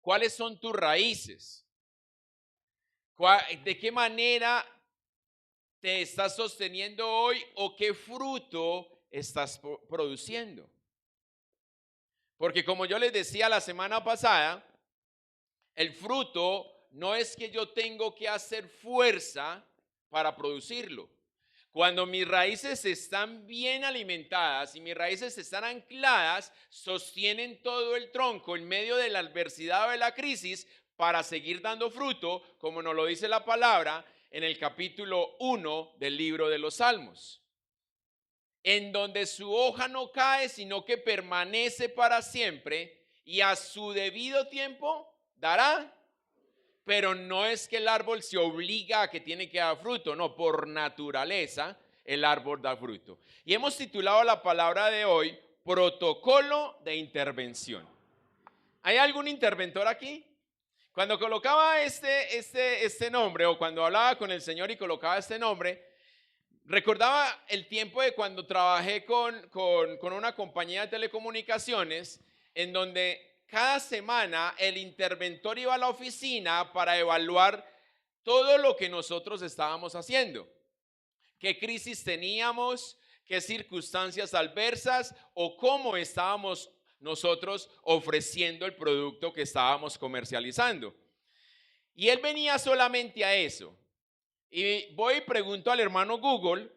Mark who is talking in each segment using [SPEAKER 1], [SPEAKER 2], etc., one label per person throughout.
[SPEAKER 1] ¿Cuáles son tus raíces? ¿De qué manera te estás sosteniendo hoy o qué fruto estás produciendo? Porque como yo les decía la semana pasada, el fruto no es que yo tengo que hacer fuerza para producirlo. Cuando mis raíces están bien alimentadas y mis raíces están ancladas, sostienen todo el tronco en medio de la adversidad o de la crisis para seguir dando fruto, como nos lo dice la palabra en el capítulo 1 del libro de los Salmos, en donde su hoja no cae, sino que permanece para siempre y a su debido tiempo dará. Pero no es que el árbol se obliga a que tiene que dar fruto, no, por naturaleza el árbol da fruto. Y hemos titulado la palabra de hoy, protocolo de intervención. ¿Hay algún interventor aquí? Cuando colocaba este nombre, o cuando hablaba con el Señor y colocaba este nombre, recordaba el tiempo de cuando trabajé con una compañía de telecomunicaciones, en donde cada semana el interventor iba a la oficina para evaluar todo lo que nosotros estábamos haciendo, qué crisis teníamos, qué circunstancias adversas o cómo estábamos nosotros ofreciendo el producto que estábamos comercializando. Y él venía solamente a eso. Y voy y pregunto al hermano Google,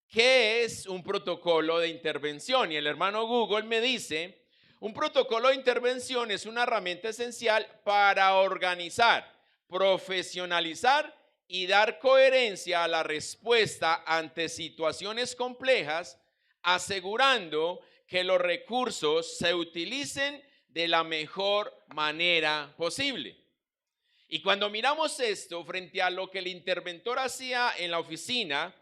[SPEAKER 1] ¿qué es un protocolo de intervención? Y el hermano Google me dice, un protocolo de intervención es una herramienta esencial para organizar, profesionalizar y dar coherencia a la respuesta ante situaciones complejas, asegurando que los recursos se utilicen de la mejor manera posible. Y cuando miramos esto frente a lo que el interventor hacía en la oficina,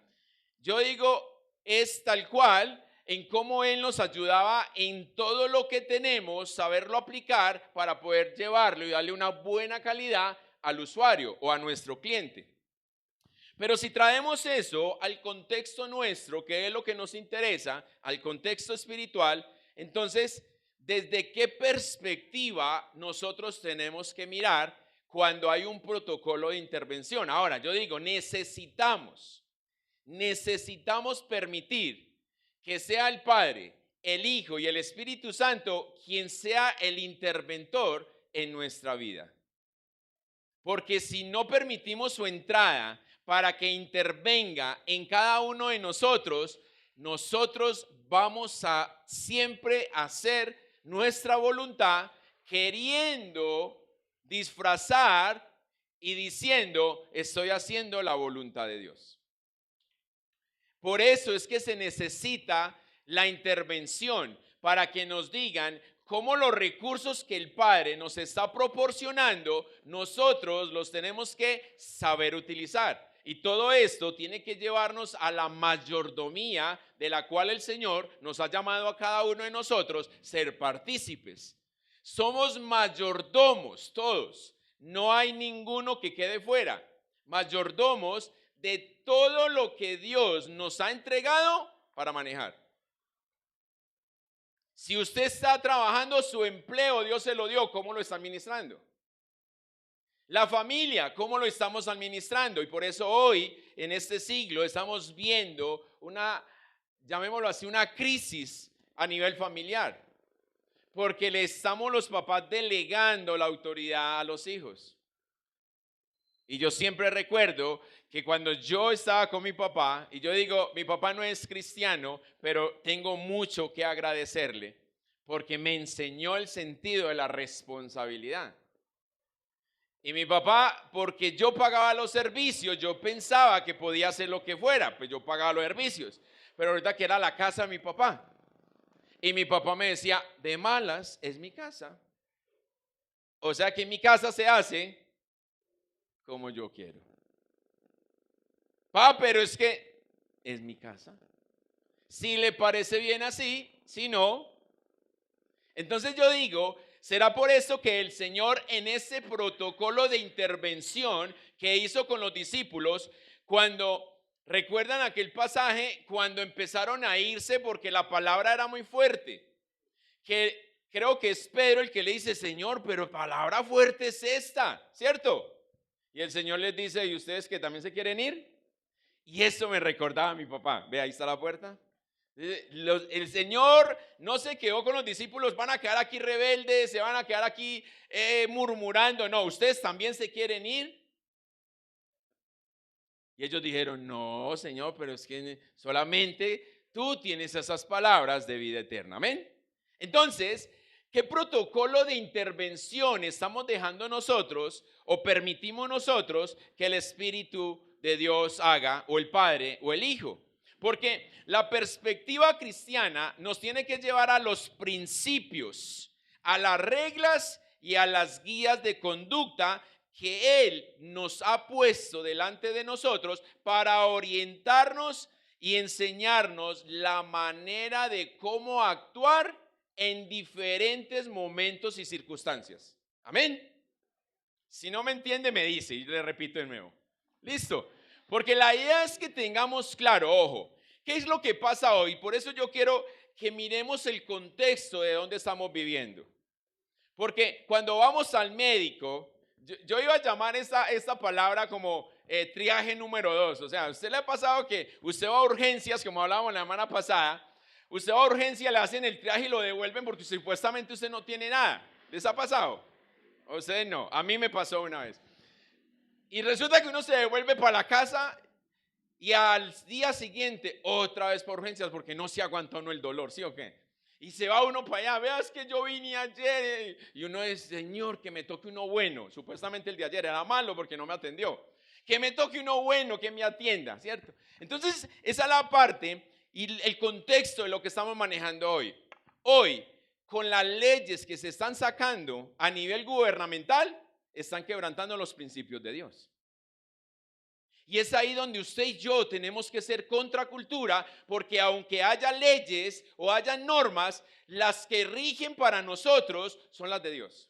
[SPEAKER 1] yo digo, es tal cual en cómo él nos ayudaba en todo lo que tenemos, saberlo aplicar para poder llevarlo y darle una buena calidad al usuario o a nuestro cliente. Pero si traemos eso al contexto nuestro, que es lo que nos interesa, al contexto espiritual, entonces, ¿desde qué perspectiva nosotros tenemos que mirar cuando hay un protocolo de intervención? Ahora, yo digo, necesitamos permitir que sea el Padre, el Hijo y el Espíritu Santo quien sea el interventor en nuestra vida. Porque si no permitimos su entrada para que intervenga en cada uno de nosotros, nosotros vamos a siempre hacer nuestra voluntad queriendo disfrazar y diciendo, estoy haciendo la voluntad de Dios. Por eso es que se necesita la intervención para que nos digan cómo los recursos que el Padre nos está proporcionando, nosotros los tenemos que saber utilizar. Y todo esto tiene que llevarnos a la mayordomía de la cual el Señor nos ha llamado a cada uno de nosotros ser partícipes. Somos mayordomos todos, no hay ninguno que quede fuera. Mayordomos de todo lo que Dios nos ha entregado para manejar. Si usted está trabajando su empleo, Dios se lo dio, ¿cómo lo está administrando? La familia, ¿cómo lo estamos administrando? Y por eso hoy, en este siglo, estamos viendo llamémoslo así, una crisis a nivel familiar. Porque le estamos los papás delegando la autoridad a los hijos. Y yo siempre recuerdo que cuando yo estaba con mi papá, y yo digo, mi papá no es cristiano, pero tengo mucho que agradecerle, porque me enseñó el sentido de la responsabilidad. Y mi papá, porque yo pagaba los servicios, yo pensaba que podía hacer lo que fuera, pues yo pagaba los servicios. Pero ahorita que era la casa de mi papá. Y mi papá me decía, de malas es mi casa. O sea que en mi casa se hace como yo quiero. Pero es que es mi casa. Si le parece bien así, si no. Entonces yo digo, será por eso que el Señor en ese protocolo de intervención que hizo con los discípulos, cuando recuerdan aquel pasaje, cuando empezaron a irse porque la palabra era muy fuerte, que creo que es Pedro el que le dice, Señor, pero palabra fuerte es esta, ¿cierto? Y el Señor les dice, ¿y ustedes que también se quieren ir? Y eso me recordaba a mi papá. Ve, ahí está la puerta. El Señor no se quedó con los discípulos, van a quedar aquí rebeldes, se van a quedar aquí murmurando. No, ustedes también se quieren ir. Y ellos dijeron, no, Señor, pero es que solamente tú tienes esas palabras de vida eterna. Amén. Entonces, ¿qué protocolo de intervención estamos dejando nosotros o permitimos nosotros que el Espíritu de Dios haga, o el Padre o el Hijo? Porque la perspectiva cristiana nos tiene que llevar a los principios, a las reglas y a las guías de conducta que Él nos ha puesto delante de nosotros para orientarnos y enseñarnos la manera de cómo actuar en diferentes momentos y circunstancias. Amén. Si no me entiende, me dice y le repito de nuevo. Listo. Porque la idea es que tengamos claro, ojo, ¿qué es lo que pasa hoy? Por eso yo quiero que miremos el contexto de donde estamos viviendo. Porque cuando vamos al médico, yo iba a llamar esta palabra como triaje número 2. O sea, ¿a usted le ha pasado que usted va a urgencias, como hablábamos la semana pasada? Usted va a urgencia, le hacen el triaje y lo devuelven porque supuestamente usted no tiene nada. ¿Les ha pasado? ¿A ustedes no? A mí me pasó una vez. Y resulta que uno se devuelve para la casa y al día siguiente otra vez por urgencias porque no se aguantó uno el dolor, ¿sí o qué? Y se va uno para allá, veas que yo vine ayer y uno es, Señor, que me toque uno bueno. Supuestamente el de ayer era malo porque no me atendió. Que me toque uno bueno, que me atienda, ¿cierto? Entonces, esa es la parte y el contexto de lo que estamos manejando hoy. Hoy, con las leyes que se están sacando a nivel gubernamental, están quebrantando los principios de Dios. Y es ahí donde usted y yo tenemos que ser contracultura, porque aunque haya leyes o haya normas, las que rigen para nosotros son las de Dios.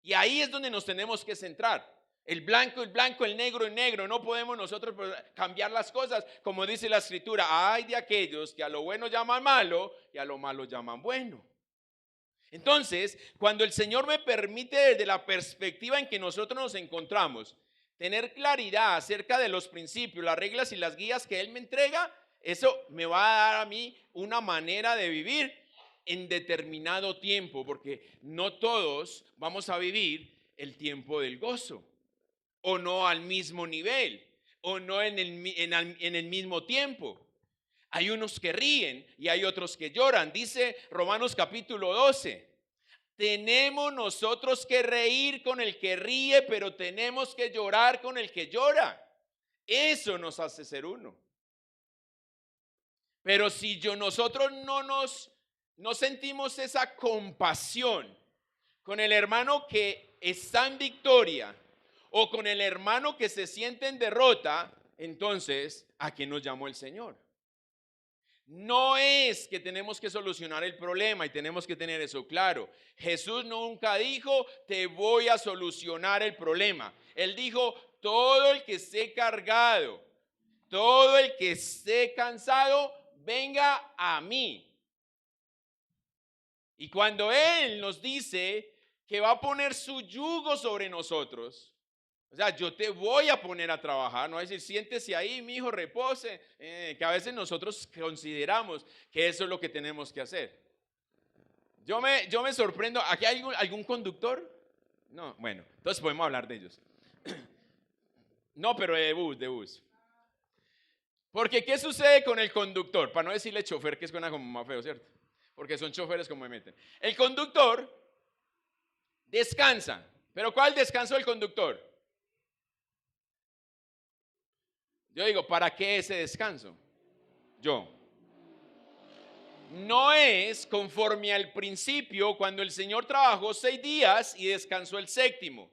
[SPEAKER 1] Y ahí es donde nos tenemos que centrar. El blanco, el negro. No podemos nosotros cambiar las cosas, como dice la Escritura. Hay de aquellos que a lo bueno llaman malo y a lo malo llaman bueno. Entonces, cuando el Señor me permite desde la perspectiva en que nosotros nos encontramos, tener claridad acerca de los principios, las reglas y las guías que Él me entrega, eso me va a dar a mí una manera de vivir en determinado tiempo, porque no todos vamos a vivir el tiempo del gozo, o no al mismo nivel, o no en el mismo tiempo. Hay unos que ríen y hay otros que lloran. Dice Romanos capítulo 12. Tenemos nosotros que reír con el que ríe, pero tenemos que llorar con el que llora. Eso nos hace ser uno. Pero si nosotros no sentimos esa compasión con el hermano que está en victoria o con el hermano que se siente en derrota, entonces, ¿a quién nos llamó el Señor? No es que tenemos que solucionar el problema y tenemos que tener eso claro. Jesús nunca dijo, te voy a solucionar el problema. Él dijo, todo el que esté cargado, todo el que esté cansado, venga a mí. Y cuando Él nos dice que va a poner su yugo sobre nosotros, o sea, yo te voy a poner a trabajar, no es decir, siéntese ahí, mi hijo, repose, que a veces nosotros consideramos que eso es lo que tenemos que hacer. Yo me sorprendo, ¿aquí hay algún conductor? No, bueno, entonces podemos hablar de ellos. No, pero de bus. Porque, ¿qué sucede con el conductor? Para no decirle chofer, que suena como más feo, ¿cierto? Porque son choferes como me meten. El conductor descansa, pero ¿cuál descanso del conductor? Yo digo, ¿para qué ese descanso? No es conforme al principio cuando el Señor trabajó 6 días y descansó el séptimo.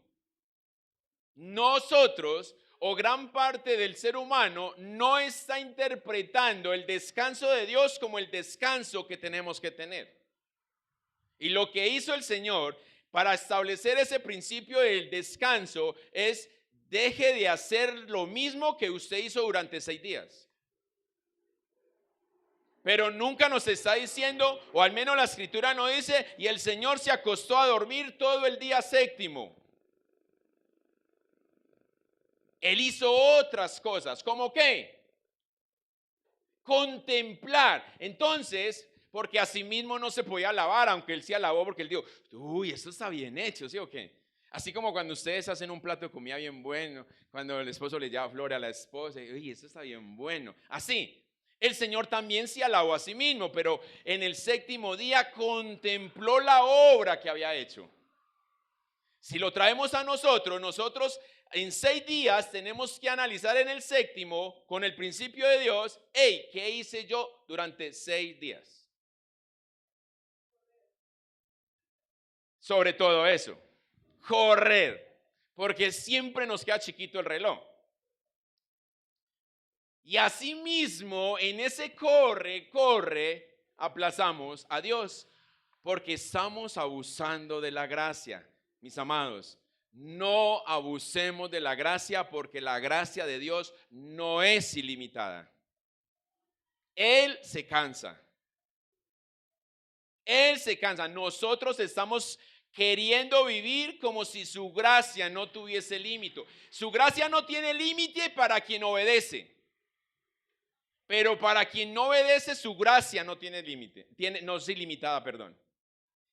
[SPEAKER 1] Nosotros, o gran parte del ser humano, no está interpretando el descanso de Dios como el descanso que tenemos que tener. Y lo que hizo el Señor para establecer ese principio del descanso es: deje de hacer lo mismo que usted hizo durante 6 días. Pero nunca nos está diciendo, o al menos la escritura no dice, y el Señor se acostó a dormir todo el día séptimo. Él hizo otras cosas, ¿cómo qué? Contemplar. Entonces, porque asimismo no se podía alabar, aunque él sí alabó, porque él dijo, uy, esto está bien hecho, ¿sí o qué? Así como cuando ustedes hacen un plato de comida bien bueno, cuando el esposo le lleva flor a la esposa, y, uy, esto está bien bueno. Así, el Señor también se alabó a sí mismo, pero en el séptimo día contempló la obra que había hecho. Si lo traemos a nosotros en 6 días tenemos que analizar en el séptimo con el principio de Dios, hey, ¿qué hice yo durante 6 días? Sobre todo eso, correr, porque siempre nos queda chiquito el reloj. Y asimismo, en ese corre, aplazamos a Dios, porque estamos abusando de la gracia. Mis amados, no abusemos de la gracia, porque la gracia de Dios no es ilimitada. Él se cansa. Él se cansa. Nosotros estamos queriendo vivir como si su gracia no tuviese límite. Su gracia no tiene límite para quien obedece. Pero para quien no obedece, su gracia no tiene límite, no es ilimitada, perdón.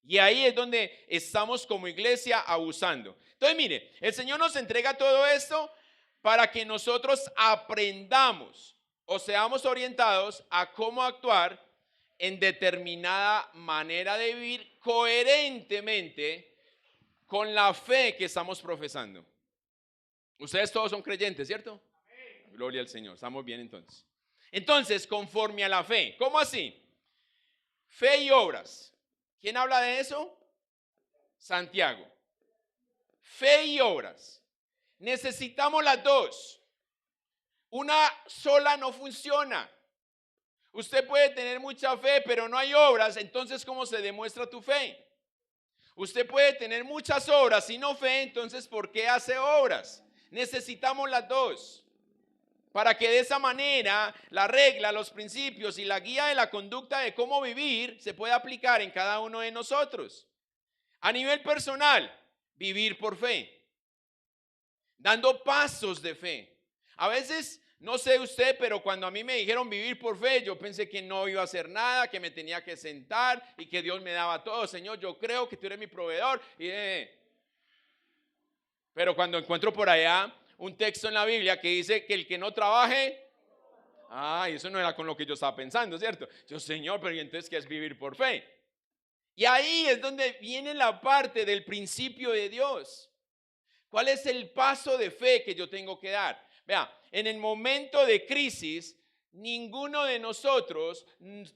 [SPEAKER 1] Y ahí es donde estamos como iglesia abusando. Entonces, mire, el Señor nos entrega todo esto para que nosotros aprendamos o seamos orientados a cómo actuar en determinada manera de vivir coherentemente con la fe que estamos profesando. Ustedes todos son creyentes, ¿cierto? Gloria al Señor, estamos bien entonces. Entonces, conforme a la fe. ¿Cómo así? Fe y obras. ¿Quién habla de eso? Santiago. Fe y obras. Necesitamos las dos. Una sola no funciona. Usted puede tener mucha fe, pero no hay obras. Entonces, ¿cómo se demuestra tu fe? Usted puede tener muchas obras y no fe. Entonces, ¿por qué hace obras? Necesitamos las dos. Para que de esa manera la regla, los principios y la guía de la conducta de cómo vivir se pueda aplicar en cada uno de nosotros. A nivel personal, vivir por fe, dando pasos de fe. A veces, no sé usted, pero cuando a mí me dijeron vivir por fe, yo pensé que no iba a hacer nada, que me tenía que sentar y que Dios me daba todo. Señor, yo creo que tú eres mi proveedor. Pero cuando encuentro por allá un texto en la Biblia que dice que el que no trabaje, eso no era con lo que yo estaba pensando, ¿cierto? Yo, Señor, pero ¿y entonces qué es vivir por fe? Y ahí es donde viene la parte del principio de Dios. ¿Cuál es el paso de fe que yo tengo que dar? Vea, en el momento de crisis, ninguno de nosotros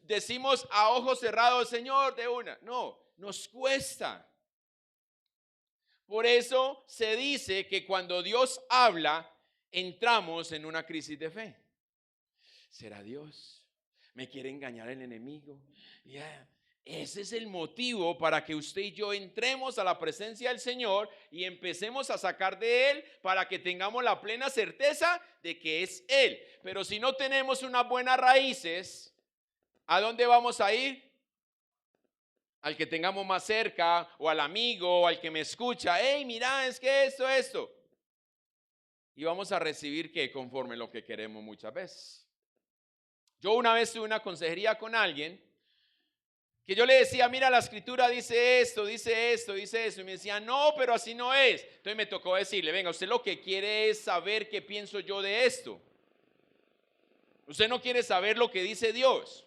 [SPEAKER 1] decimos a ojos cerrados, Señor, de una. No, nos cuesta. Por eso se dice que cuando Dios habla, entramos en una crisis de fe. ¿Será Dios? ¿Me quiere engañar el enemigo? Ese es el motivo para que usted y yo entremos a la presencia del Señor y empecemos a sacar de Él para que tengamos la plena certeza de que es Él. Pero si no tenemos unas buenas raíces, ¿a dónde vamos a ir? Al que tengamos más cerca, o al amigo, o al que me escucha. Hey, mira, es que esto. Y vamos a recibir que conforme lo que queremos muchas veces. Yo una vez tuve una consejería con alguien que yo le decía, mira, la escritura dice esto, dice esto, dice eso. Y me decía, no, pero así no es. Entonces me tocó decirle, venga, usted lo que quiere es saber qué pienso yo de esto. Usted no quiere saber lo que dice Dios.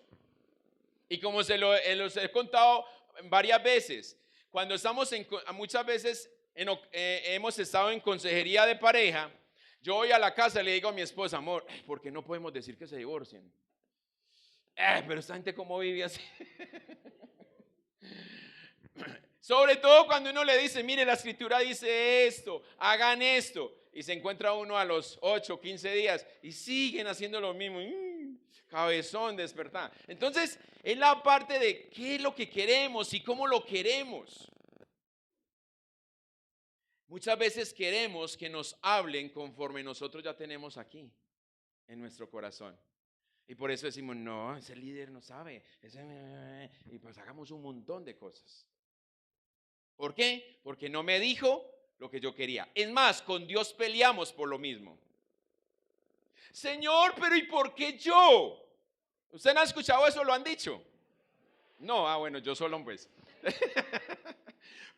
[SPEAKER 1] Y como los he contado varias veces, cuando estamos muchas veces hemos estado en consejería de pareja, yo voy a la casa y le digo a mi esposa, amor, ¿por qué no podemos decir que se divorcien? Pero esta gente cómo vive así. Sobre todo cuando uno le dice, mire, la escritura dice esto, hagan esto. Y se encuentra uno a los 8, 15 días y siguen haciendo lo mismo. Cabezón, despertar. Entonces, es la parte de qué es lo que queremos y cómo lo queremos. Muchas veces queremos que nos hablen conforme nosotros ya tenemos aquí, en nuestro corazón. Y por eso decimos, no, ese líder no sabe. Y pues hagamos un montón de cosas. ¿Por qué? Porque no me dijo lo que yo quería. Es más, con Dios peleamos por lo mismo. Señor, pero ¿y por qué yo? ¿Usted no ha escuchado eso? ¿Lo han dicho? No, bueno, yo solo pues.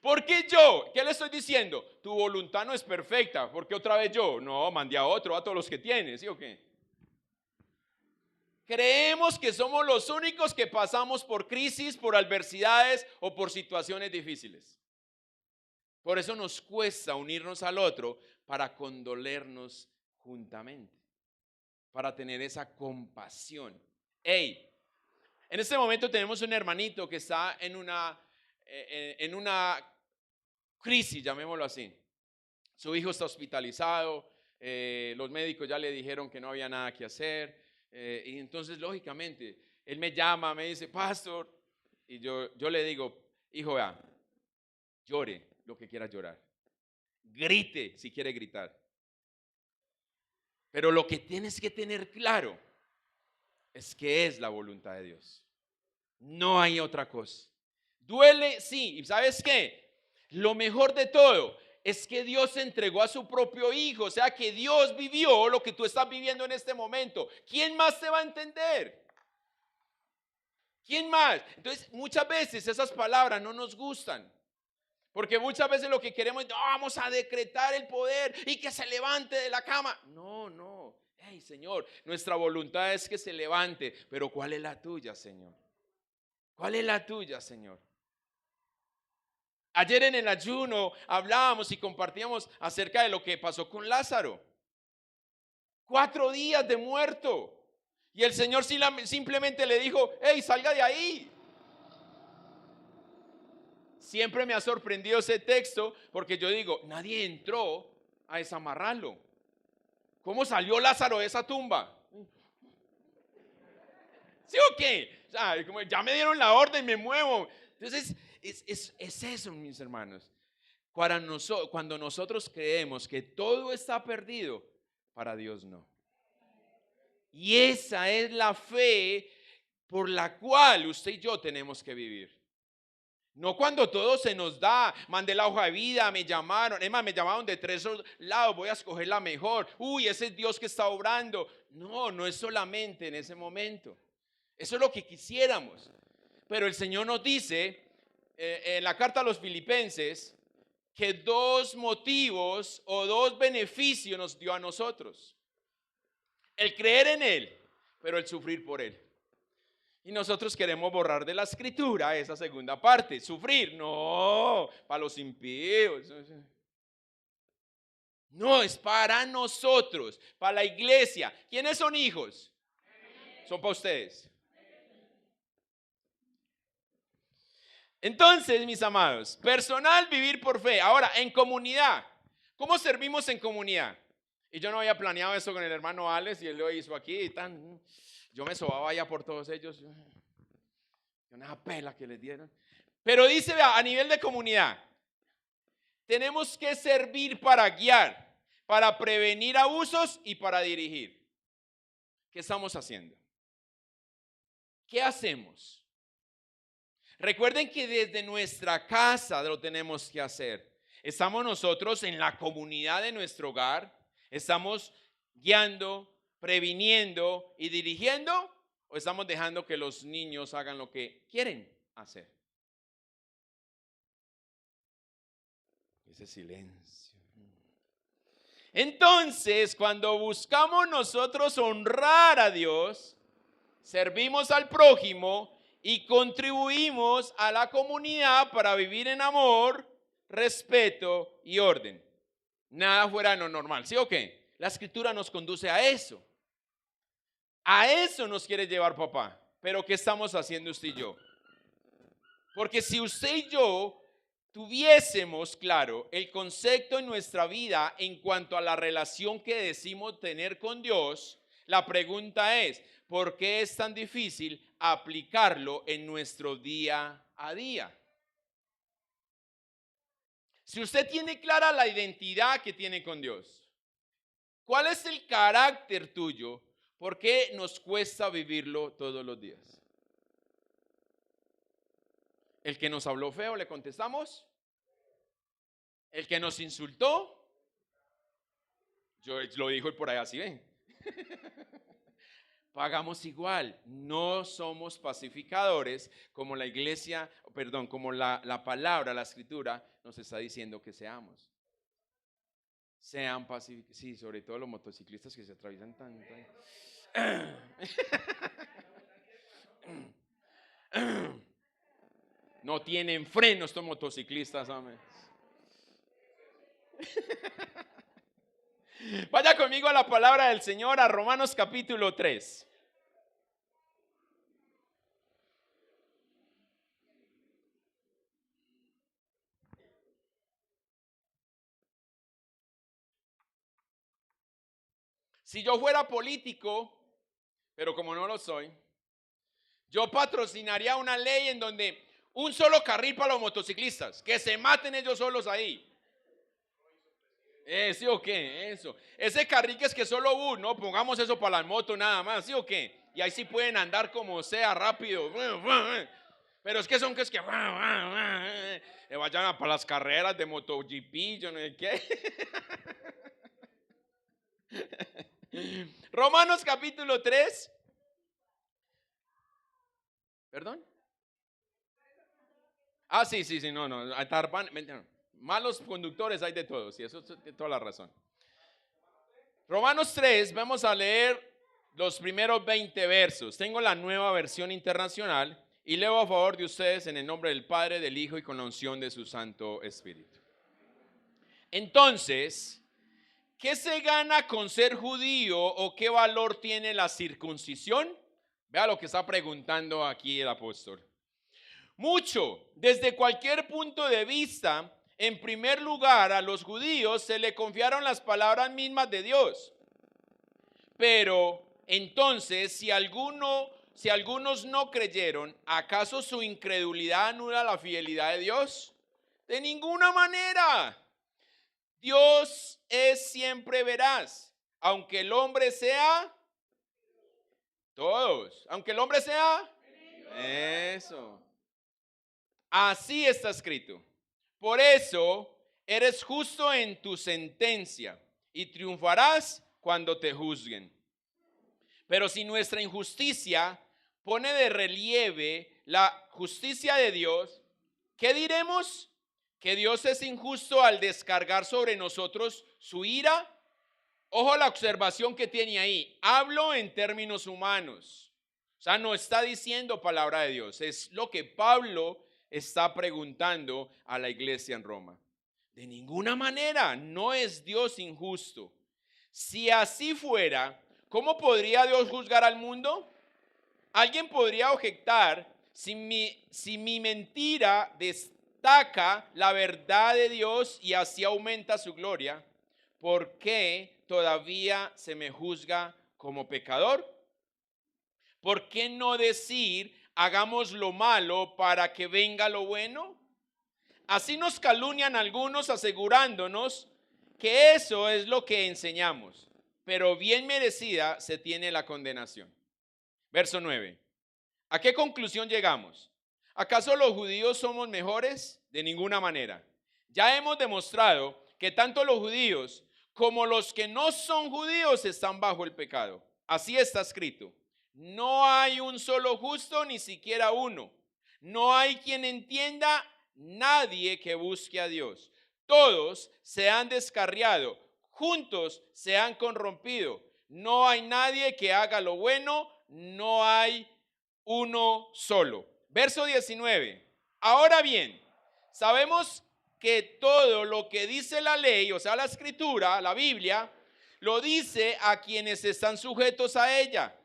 [SPEAKER 1] ¿Por qué yo? ¿Qué le estoy diciendo? Tu voluntad no es perfecta. ¿Por qué otra vez yo? No, mandé a otro, a todos los que tienes, ¿sí o qué? Creemos que somos los únicos que pasamos por crisis, por adversidades o por situaciones difíciles. Por eso nos cuesta unirnos al otro para condolernos juntamente, para tener esa compasión. Hey, en este momento tenemos un hermanito que está en una crisis, llamémoslo así. Su hijo está hospitalizado, los médicos ya le dijeron que no había nada que hacer, y entonces lógicamente él me llama, me dice, pastor, y yo le digo, hijo, vea, llore lo que quiera llorar, grite si quiere gritar, pero lo que tienes que tener claro es que es la voluntad de Dios. No hay otra cosa. Duele, sí. ¿Y sabes qué? Lo mejor de todo es que Dios entregó a su propio hijo. O sea, que Dios vivió lo que tú estás viviendo en este momento. ¿Quién más te va a entender? ¿Quién más? Entonces, muchas veces esas palabras no nos gustan. Porque muchas veces lo que queremos es, vamos a decretar el poder y que se levante de la cama. No, no. Hey, Señor, nuestra voluntad es que se levante. Pero ¿cuál es la tuya, Señor? ¿Cuál es la tuya, Señor? Ayer en el ayuno hablábamos y compartíamos acerca de lo que pasó con Lázaro. 4 días de muerto. Y el Señor simplemente le dijo, hey, salga de ahí. Siempre me ha sorprendido ese texto porque yo digo, nadie entró a desamarrarlo. ¿Cómo salió Lázaro de esa tumba? ¿Sí o qué? O sea, como ya me dieron la orden, me muevo. Entonces, es eso, mis hermanos. Cuando nosotros creemos que todo está perdido, para Dios no. Y esa es la fe por la cual usted y yo tenemos que vivir. No cuando todo se nos da, mandé la hoja de vida, me llamaron, es más, me llamaron de 3 lados, voy a escoger la mejor. Uy, ese es Dios que está obrando. No, no es solamente en ese momento. Eso es lo que quisiéramos. Pero el Señor nos dice en la carta a los Filipenses que 2 motivos o 2 beneficios nos dio a nosotros. El creer en Él, pero el sufrir por Él. Y nosotros queremos borrar de la escritura esa segunda parte. Sufrir, no, para los impíos. No, es para nosotros, para la iglesia. ¿Quiénes son hijos? Son para ustedes. Entonces, mis amados, personal, vivir por fe. Ahora, en comunidad. ¿Cómo servimos en comunidad? Y yo no había planeado eso con el hermano Alex y él lo hizo aquí y tan. Yo me sobaba ya por todos ellos. Una pela que les dieron. Pero dice, vea, a nivel de comunidad, tenemos que servir para guiar, para prevenir abusos y para dirigir. ¿Qué estamos haciendo? ¿Qué hacemos? Recuerden que desde nuestra casa lo tenemos que hacer. Estamos nosotros en la comunidad de nuestro hogar, estamos guiando, previniendo y dirigiendo, o estamos dejando que los niños hagan lo que quieren hacer. Ese silencio. Entonces, cuando buscamos nosotros honrar a Dios, servimos al prójimo y contribuimos a la comunidad para vivir en amor, respeto y orden. Nada fuera de lo normal, ¿sí o qué? La escritura nos conduce a eso. A eso nos quiere llevar papá. Pero ¿qué estamos haciendo usted y yo? Porque si usted y yo tuviésemos claro el concepto en nuestra vida en cuanto a la relación que decimos tener con Dios, la pregunta es, ¿por qué es tan difícil aplicarlo en nuestro día a día? Si usted tiene clara la identidad que tiene con Dios, ¿cuál es el carácter tuyo? ¿Por qué nos cuesta vivirlo todos los días? El que nos habló feo, le contestamos. El que nos insultó, yo lo dijo por allá, ¿sí ven? Pagamos igual. No somos pacificadores como la iglesia, perdón, como la palabra, la escritura nos está diciendo que seamos. Sean pacíficos. Sí, sobre todo los motociclistas que se atraviesan tanto. No tienen freno estos motociclistas, amén. Vaya conmigo a la palabra del Señor, a Romanos capítulo 3. Si yo fuera político, pero como no lo soy, yo patrocinaría una ley en donde un solo carril para los motociclistas, que se maten ellos solos ahí. ¿Sí o qué? Eso. Ese carril que es que solo uno, pongamos eso para las motos nada más, ¿sí o qué? Y ahí sí pueden andar como sea rápido. Pero es que son que vayan para las carreras de MotoGP, yo no sé qué. Romanos capítulo 3. ¿Perdón? Sí, no. Malos conductores hay de todos, y eso es toda la razón. Romanos 3, vamos a leer los primeros 20 versos. Tengo la nueva versión internacional y leo a favor de ustedes en el nombre del Padre, del Hijo y con la unción de su Santo Espíritu. Entonces, ¿qué se gana con ser judío o qué valor tiene la circuncisión? Vea lo que está preguntando aquí el apóstol. Mucho, desde cualquier punto de vista. En primer lugar, a los judíos se le confiaron las palabras mismas de Dios. Pero entonces, si algunos no creyeron, ¿acaso su incredulidad anula la fidelidad de Dios? De ninguna manera. Dios es siempre veraz, aunque el hombre sea todos, aunque el hombre sea eso. Así está escrito. Por eso eres justo en tu sentencia y triunfarás cuando te juzguen. Pero si nuestra injusticia pone de relieve la justicia de Dios, ¿qué diremos? ¿Que Dios es injusto al descargar sobre nosotros su ira? Ojo la observación que tiene ahí. Hablo en términos humanos. O sea, no está diciendo palabra de Dios. Es lo que Pablo está preguntando a la iglesia en Roma. De ninguna manera, no es Dios injusto. Si así fuera, ¿cómo podría Dios juzgar al mundo? Alguien podría objetar, si mi mentira destaca la verdad de Dios y así aumenta su gloria, ¿por qué todavía se me juzga como pecador? ¿Por qué no decir, hagamos lo malo para que venga lo bueno? Así nos calumnian algunos asegurándonos que eso es lo que enseñamos, pero bien merecida se tiene la condenación. Verso 9. ¿A qué conclusión llegamos? ¿Acaso los judíos somos mejores? De ninguna manera. Ya hemos demostrado que tanto los judíos como los que no son judíos están bajo el pecado. Así está escrito. No hay un solo justo, ni siquiera uno. No hay quien entienda, nadie que busque a Dios. Todos se han descarriado, juntos se han corrompido. No hay nadie que haga lo bueno, no hay uno solo. Verso 19. Ahora bien, sabemos que todo lo que dice la ley, o sea, la escritura, la Biblia, lo dice a quienes están sujetos a ella,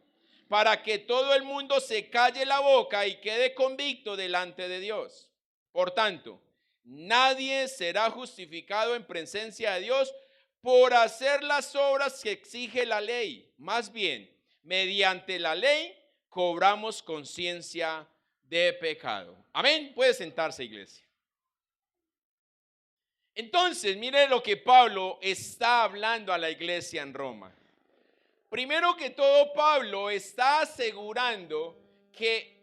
[SPEAKER 1] para que todo el mundo se calle la boca y quede convicto delante de Dios. Por tanto, nadie será justificado en presencia de Dios por hacer las obras que exige la ley. Más bien, mediante la ley cobramos conciencia de pecado. Amén. Puede sentarse, iglesia. Entonces, mire lo que Pablo está hablando a la iglesia en Roma. Primero que todo, Pablo está asegurando que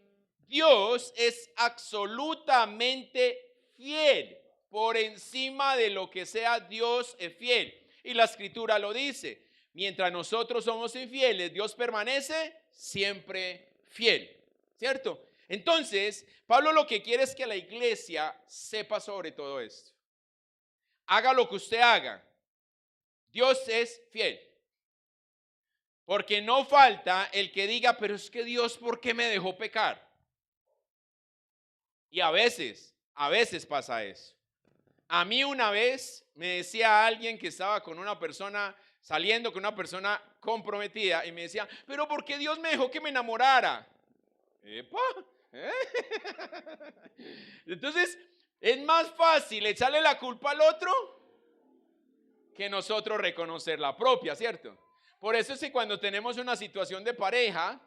[SPEAKER 1] Dios es absolutamente fiel. Por encima de lo que sea, Dios es fiel. Y la escritura lo dice. Mientras nosotros somos infieles, Dios permanece siempre fiel. ¿Cierto? Entonces, Pablo lo que quiere es que la iglesia sepa sobre todo esto. Haga lo que usted haga. Dios es fiel. Porque no falta el que diga, pero es que Dios, ¿por qué me dejó pecar? Y a veces pasa eso. A mí una vez me decía alguien que estaba con una persona, saliendo con una persona comprometida, y me decía, pero ¿por qué Dios me dejó que me enamorara? ¡Epa! ¿Eh? Entonces, es más fácil echarle la culpa al otro que nosotros reconocer la propia, ¿cierto? Por eso es que cuando tenemos una situación de pareja,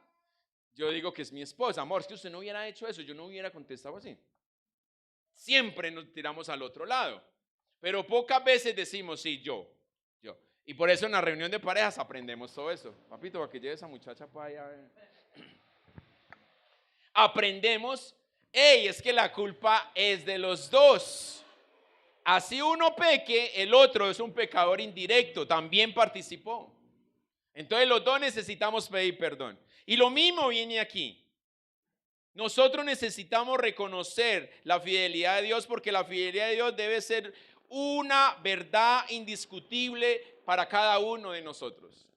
[SPEAKER 1] yo digo que es mi esposa, amor, es que usted no hubiera hecho eso, yo no hubiera contestado así. Siempre nos tiramos al otro lado, pero pocas veces decimos, sí, yo. Y por eso en la reunión de parejas aprendemos todo eso. Papito, para que lleve esa muchacha para allá. Aprendemos, hey, es que la culpa es de los dos. Así uno peque, el otro es un pecador indirecto, también participó. Entonces los dos necesitamos pedir perdón. Y lo mismo viene aquí. Nosotros necesitamos reconocer la fidelidad de Dios porque la fidelidad de Dios debe ser una verdad indiscutible para cada uno de nosotros.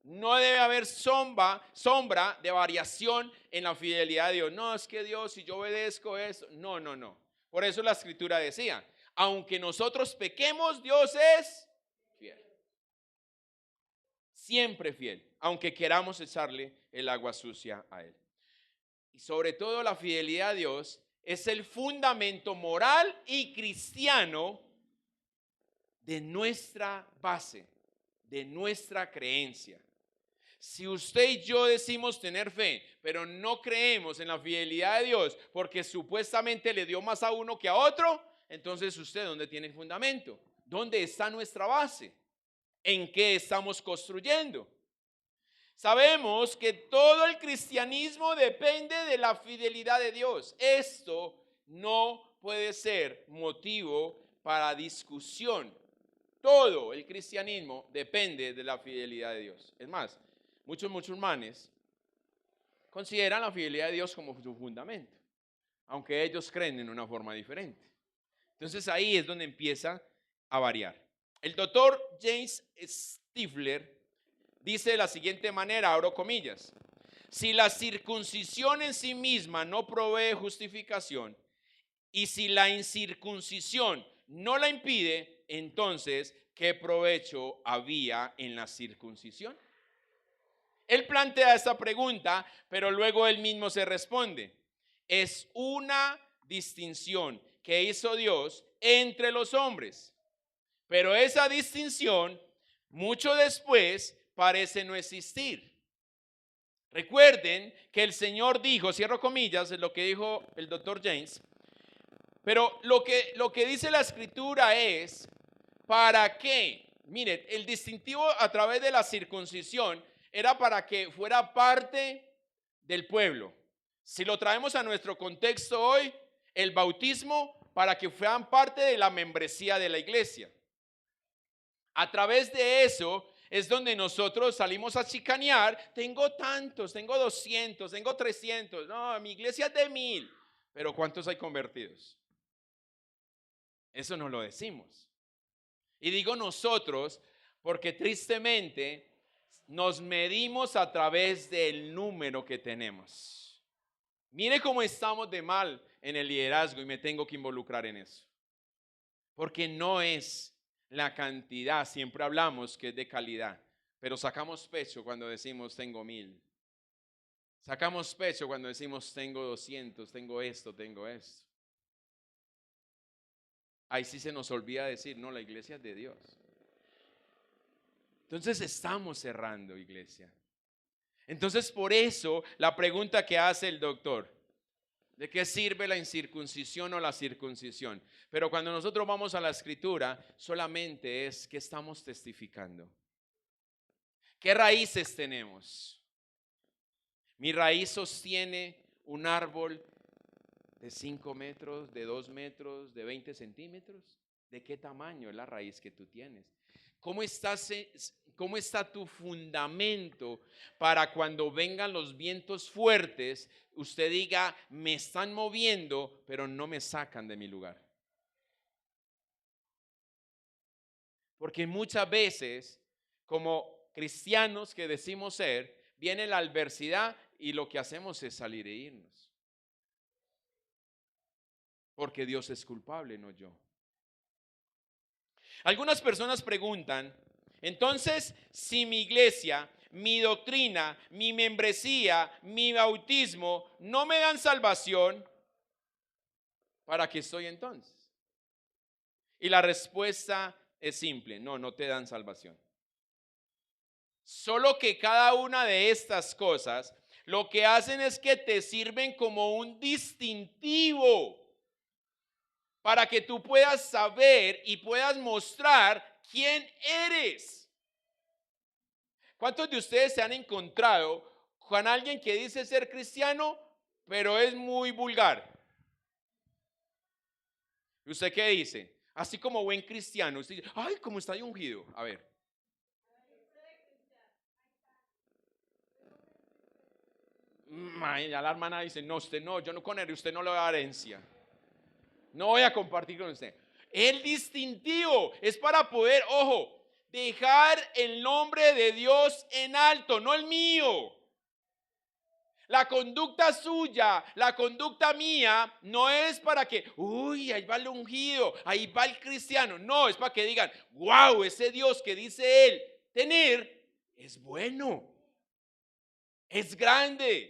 [SPEAKER 1] No debe haber sombra de variación en la fidelidad de Dios. No, es que Dios, si yo obedezco eso. No. Por eso la escritura decía, aunque nosotros pequemos, Dios es fiel. Siempre fiel, aunque queramos echarle el agua sucia a Él. Y sobre todo la fidelidad a Dios es el fundamento moral y cristiano de nuestra base, de nuestra creencia. Si usted y yo decimos tener fe, pero no creemos en la fidelidad de Dios porque supuestamente le dio más a uno que a otro, entonces usted ¿dónde tiene el fundamento? ¿Dónde está nuestra base? ¿En qué estamos construyendo? Sabemos que todo el cristianismo depende de la fidelidad de Dios. Esto no puede ser motivo para discusión. Todo el cristianismo depende de la fidelidad de Dios. Es más, muchos musulmanes consideran la fidelidad de Dios como su fundamento, aunque ellos creen en una forma diferente. Entonces ahí es donde empieza a variar. El doctor James Stifler dice de la siguiente manera, abro comillas, si la circuncisión en sí misma no provee justificación y si la incircuncisión no la impide, entonces, ¿qué provecho había en la circuncisión? Él plantea esta pregunta, pero luego él mismo se responde. Es una distinción que hizo Dios entre los hombres, pero esa distinción, mucho después, parece no existir. Recuerden que el Señor dijo, cierro comillas, es lo que dijo el doctor James, pero lo que dice la escritura es, ¿para qué? Miren, el distintivo a través de la circuncisión era para que fuera parte del pueblo. Si lo traemos a nuestro contexto hoy, el bautismo para que fueran parte de la membresía de la iglesia. A través de eso es donde nosotros salimos a chicanear. Tengo tantos, tengo 200, tengo 300. No, mi iglesia es de 1000. Pero ¿cuántos hay convertidos? Eso no lo decimos. Y digo nosotros porque tristemente nos medimos a través del número que tenemos. Mire cómo estamos de mal en el liderazgo y me tengo que involucrar en eso. Porque no es la cantidad, siempre hablamos que es de calidad, pero sacamos pecho cuando decimos tengo 1000. Sacamos pecho cuando decimos tengo 200, tengo esto, tengo esto. Ahí sí se nos olvida decir, no, la iglesia es de Dios. Entonces estamos cerrando, iglesia. Entonces por eso la pregunta que hace el doctor, ¿de qué sirve la incircuncisión o la circuncisión? Pero cuando nosotros vamos a la escritura, solamente es que estamos testificando. ¿Qué raíces tenemos? Mi raíz sostiene un árbol de 5 metros, de 2 metros, de 20 centímetros. ¿De qué tamaño es la raíz que tú tienes? ¿Cómo está tu fundamento para cuando vengan los vientos fuertes, usted diga, me están moviendo, pero no me sacan de mi lugar? Porque muchas veces, como cristianos que decimos ser, viene la adversidad y lo que hacemos es salir e irnos. Porque Dios es culpable, no yo. Algunas personas preguntan, entonces, si mi iglesia, mi doctrina, mi membresía, mi bautismo no me dan salvación, ¿para qué estoy entonces? Y la respuesta es simple, no te dan salvación. Solo que cada una de estas cosas lo que hacen es que te sirven como un distintivo para que tú puedas saber y puedas mostrar quién eres. ¿Cuántos de ustedes se han encontrado con alguien que dice ser cristiano, pero es muy vulgar? ¿Y usted qué dice? Así como buen cristiano, usted dice, ay, cómo está de ungido. A ver. Ya la hermana dice, no, usted no, yo no con él, usted no le da herencia. No voy a compartir con usted. El distintivo es para poder, ojo, dejar el nombre de Dios en alto, no el mío. La conducta suya, la conducta mía, no es para que, uy, ahí va el ungido, ahí va el cristiano. No, es para que digan, wow, ese Dios que dice él tener es bueno, es grande.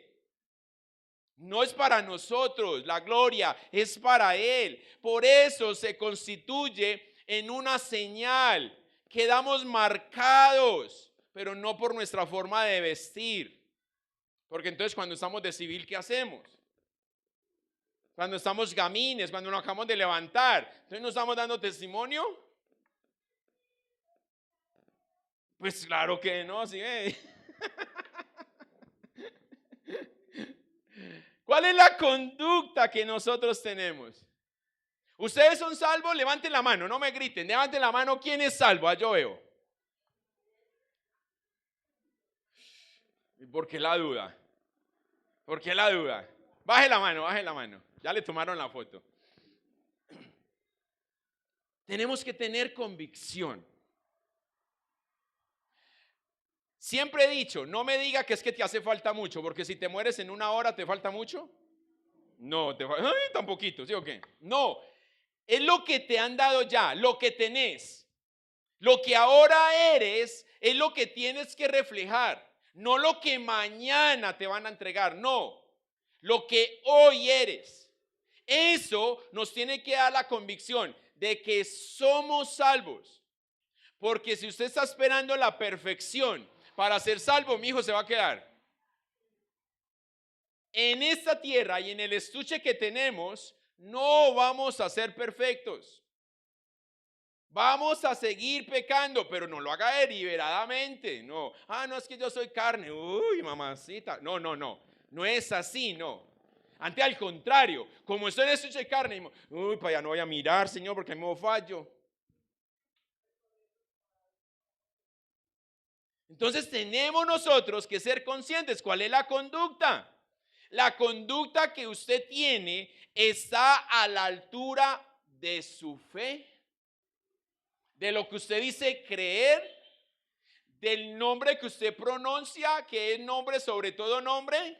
[SPEAKER 1] No es para nosotros, la gloria es para Él. Por eso se constituye en una señal. Quedamos marcados, pero no por nuestra forma de vestir. Porque entonces cuando estamos de civil, ¿qué hacemos? Cuando estamos gamines, cuando nos acabamos de levantar, entonces no estamos dando testimonio. Pues claro que no, ¿sí ve? ¿Cuál es la conducta que nosotros tenemos? ¿Ustedes son salvos? Levanten la mano, no me griten. Levanten la mano, ¿quién es salvo? Yo veo. ¿Y por qué la duda? ¿Por qué la duda? Baje la mano, baje la mano. Ya le tomaron la foto. Tenemos que tener convicción. Siempre he dicho, no me diga que es que te hace falta mucho, porque si te mueres en 1 hora, ¿te falta mucho? No, te falta tan poquito, ¿sí o qué? No, es lo que te han dado ya, lo que tenés. Lo que ahora eres es lo que tienes que reflejar, no lo que mañana te van a entregar, no, lo que hoy eres. Eso nos tiene que dar la convicción de que somos salvos. Porque si usted está esperando la perfección para ser salvo, mi hijo se va a quedar en esta tierra y en el estuche que tenemos. No vamos a ser perfectos. Vamos a seguir pecando, pero no lo haga deliberadamente. No, no es que yo soy carne. Uy, mamacita. No, no es así, no. Ante al contrario, como estoy en estuche de carne, uy, para allá no voy a mirar, Señor, porque me fallo. Entonces tenemos nosotros que ser conscientes. ¿Cuál es la conducta? La conducta que usted tiene está a la altura de su fe, de lo que usted dice creer, del nombre que usted pronuncia, que es nombre sobre todo nombre.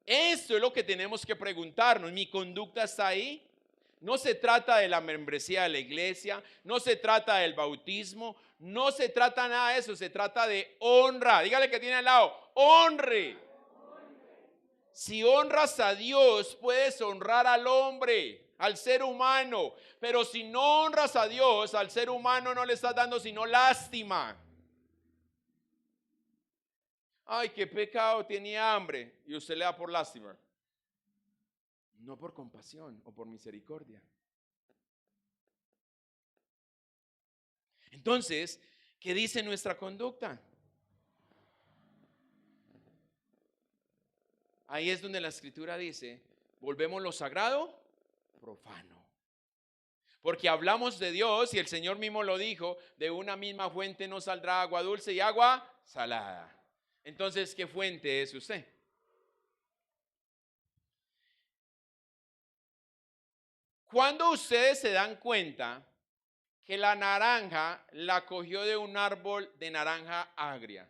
[SPEAKER 1] Esto es lo que tenemos que preguntarnos. ¿Mi conducta está ahí? No se trata de la membresía de la iglesia, no se trata del bautismo, no se trata nada de eso, se trata de honra. Dígale que tiene al lado, honre. Si honras a Dios, puedes honrar al hombre, al ser humano. Pero si no honras a Dios, al ser humano no le estás dando sino lástima. Ay, qué pecado, tenía hambre. Y usted le da por lástima. No por compasión o por misericordia. Entonces, ¿Qué dice nuestra conducta? Ahí es donde la escritura dice, volvemos lo sagrado profano. Porque hablamos de Dios y el Señor mismo lo dijo, de una misma fuente no saldrá agua dulce y agua salada. Entonces, ¿qué fuente es usted? Cuando ustedes se dan cuenta que la naranja la cogió de un árbol de naranja agria.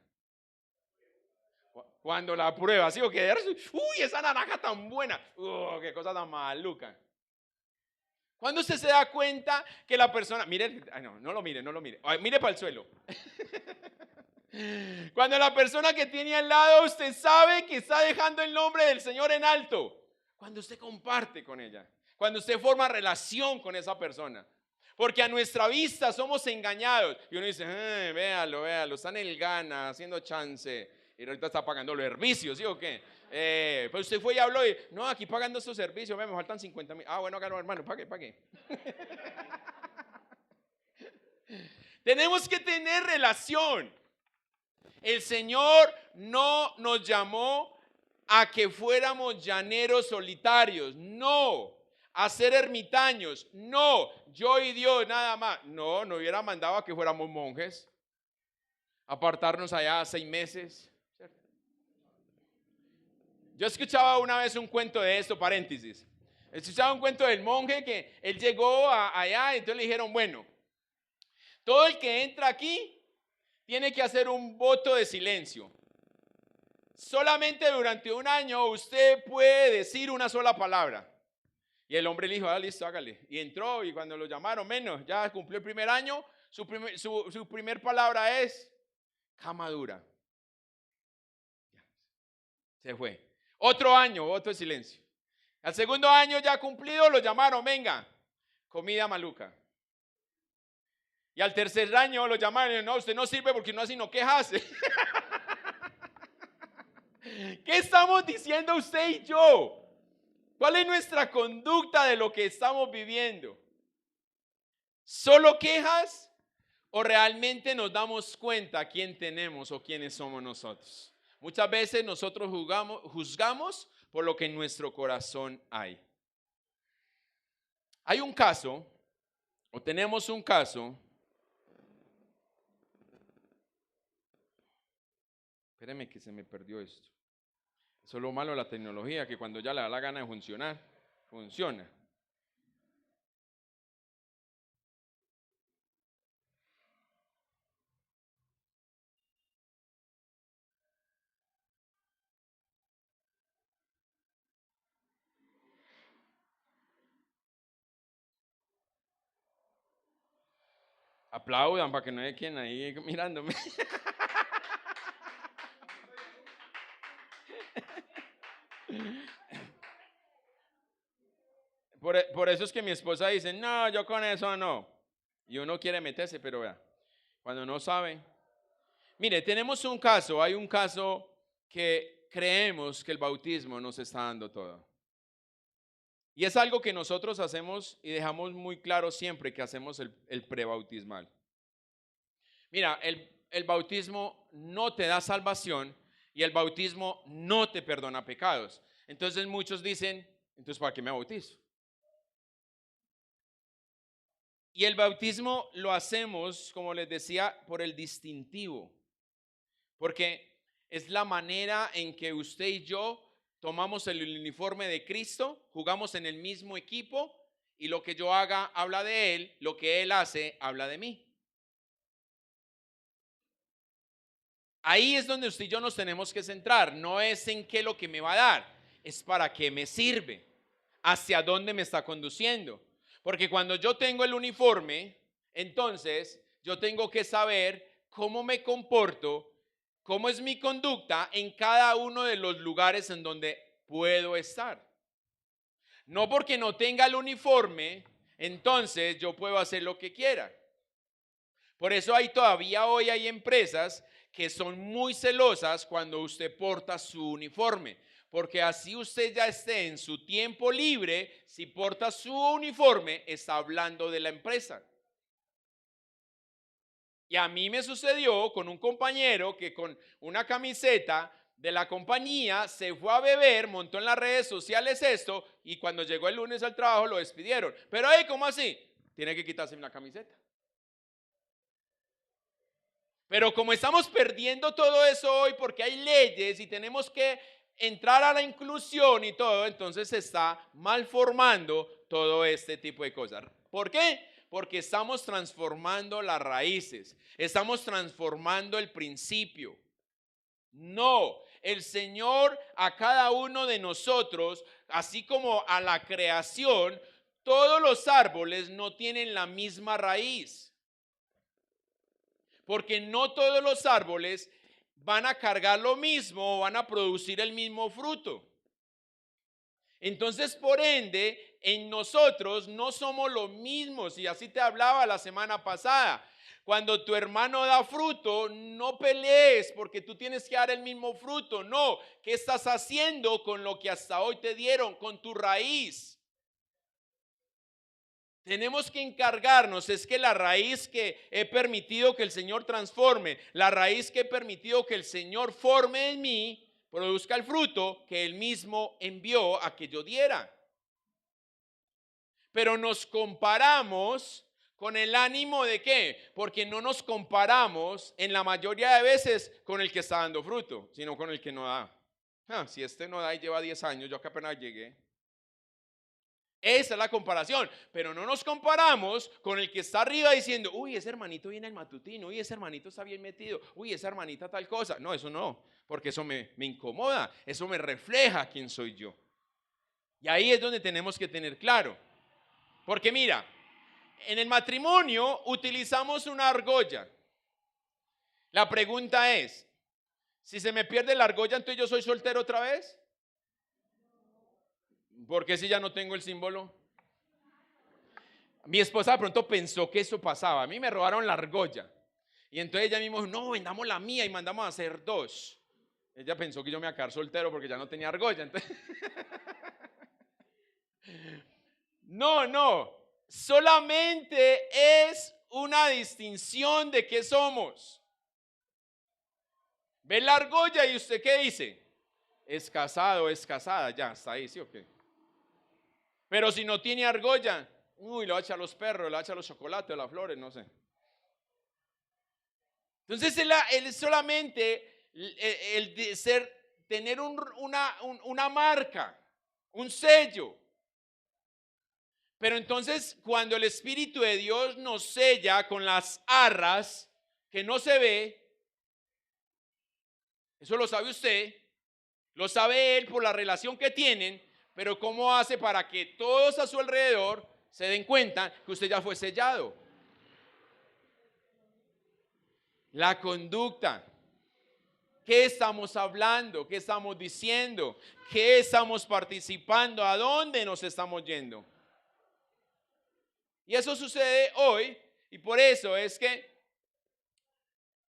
[SPEAKER 1] Cuando la prueba, ¿sí o qué? Uy, esa naranja tan buena. Qué cosa tan maluca. Cuando usted se da cuenta que la persona, mire, ay no lo mire, ay, mire para el suelo. Cuando la persona que tiene al lado usted sabe que está dejando el nombre del Señor en alto. Cuando usted comparte con ella. Cuando usted forma relación con esa persona. Porque a nuestra vista somos engañados. Y uno dice, véalo, está en el gana, haciendo chance. Y ahorita está pagando los servicios, ¿sí o qué? Pues usted fue y habló y, no, aquí pagando estos servicios, me faltan 50,000. Ah, bueno, acá no, hermano, pague. Tenemos que tener relación. El Señor no nos llamó a que fuéramos llaneros solitarios, no. A ser ermitaños, no. Yo y Dios nada más. No hubiera mandado a que fuéramos monjes. Apartarnos allá 6 meses. Yo escuchaba una vez un cuento de esto, paréntesis. Escuchaba un cuento del monje que él llegó allá y entonces le dijeron, bueno, todo el que entra aquí tiene que hacer un voto de silencio. Solamente durante 1 año usted puede decir una sola palabra. Y el hombre le dijo, listo, hágale. Y entró y cuando lo llamaron, ya cumplió el primer año, su primer palabra es cama dura. Se fue. Otro año, voto de silencio. Al segundo año ya cumplido, lo llamaron, venga, comida maluca. Y al tercer año lo llamaron, no, usted no sirve porque no hace sino quejarse. ¿Qué estamos diciendo usted y yo? ¿Cuál es nuestra conducta de lo que estamos viviendo? ¿Solo quejas o realmente nos damos cuenta quién tenemos o quiénes somos nosotros? Muchas veces nosotros juzgamos por lo que en nuestro corazón hay. Hay un caso, o tenemos un caso. Espéreme que se me perdió esto. Eso es lo malo de la tecnología, que cuando ya le da la gana de funcionar, funciona. Aplaudan para que no haya quien ahí mirándome. Por eso es que mi esposa dice, no, yo con eso no. Y uno quiere meterse, pero vea, cuando no sabe. Mire, hay un caso que creemos que el bautismo nos está dando todo. Y es algo que nosotros hacemos y dejamos muy claro siempre que hacemos el prebautismal. Mira, el bautismo no te da salvación y el bautismo no te perdona pecados. Entonces muchos dicen, entonces ¿para qué me bautizo? Y el bautismo lo hacemos, como les decía, por el distintivo. Porque es la manera en que usted y yo tomamos el uniforme de Cristo, jugamos en el mismo equipo y lo que yo haga habla de Él, lo que Él hace habla de mí. Ahí es donde usted y yo nos tenemos que centrar. No es en qué lo que me va a dar, es para qué me sirve, hacia dónde me está conduciendo. Porque cuando yo tengo el uniforme, entonces yo tengo que saber cómo me comporto, cómo es mi conducta en cada uno de los lugares en donde puedo estar. No porque no tenga el uniforme, entonces yo puedo hacer lo que quiera. Por eso todavía hoy hay empresas que son muy celosas cuando usted porta su uniforme, porque así usted ya esté en su tiempo libre, si porta su uniforme, está hablando de la empresa. Y a mí me sucedió con un compañero que con una camiseta de la compañía se fue a beber, montó en las redes sociales esto y cuando llegó el lunes al trabajo lo despidieron. Pero hey, ¿cómo así? Tiene que quitarse la camiseta. Pero como estamos perdiendo todo eso hoy porque hay leyes y tenemos que entrar a la inclusión y todo, entonces se está malformando todo este tipo de cosas. ¿Por qué? Porque estamos transformando las raíces, estamos transformando el principio. No, el Señor a cada uno de nosotros, así como a la creación, todos los árboles no tienen la misma raíz. Porque no todos los árboles van a cargar lo mismo o van a producir el mismo fruto. Entonces, por ende, en nosotros no somos los mismos. Y así te hablaba la semana pasada. Cuando tu hermano da fruto, no pelees porque tú tienes que dar el mismo fruto. No, ¿qué estás haciendo con lo que hasta hoy te dieron? Con tu raíz. Tenemos que encargarnos, es que la raíz que he permitido que el Señor transforme, la raíz que he permitido que el Señor forme en mí, produzca el fruto que Él mismo envió a que yo diera. Pero nos comparamos con el ánimo de ¿qué? Porque no nos comparamos en la mayoría de veces con el que está dando fruto, sino con el que no da. Si este no da y lleva 10 años, yo que apenas llegué. Esa es la comparación, pero no nos comparamos con el que está arriba diciendo, uy, ese hermanito viene al matutino, uy, ese hermanito está bien metido, uy, esa hermanita tal cosa. No, eso no, porque eso me incomoda, eso me refleja quién soy yo. Y ahí es donde tenemos que tener claro. Porque mira, en el matrimonio utilizamos una argolla. La pregunta es, si se me pierde la argolla, entonces yo soy soltero otra vez. ¿Por qué si ya no tengo el símbolo? Mi esposa de pronto pensó que eso pasaba. A mí me robaron la argolla. Y entonces ella mismo dijo, no, vendamos la mía y mandamos a hacer 2. Ella pensó que yo me iba a quedar soltero porque ya no tenía argolla. Entonces... No. Solamente es una distinción de qué somos. Ve la argolla y usted ¿qué dice? Es casado, es casada. Ya, está ahí, ¿sí o qué? Pero si no tiene argolla, uy, le va a echar a los perros, le va a echar los chocolates, las flores, no sé. Entonces él es solamente el de tener una marca, un sello. Pero entonces cuando el Espíritu de Dios nos sella con las arras que no se ve, eso lo sabe usted, lo sabe él por la relación que tienen, pero ¿cómo hace para que todos a su alrededor se den cuenta que usted ya fue sellado? La conducta. ¿Qué estamos hablando? ¿Qué estamos diciendo? ¿Qué estamos participando? ¿A dónde nos estamos yendo? Y eso sucede hoy, y por eso es que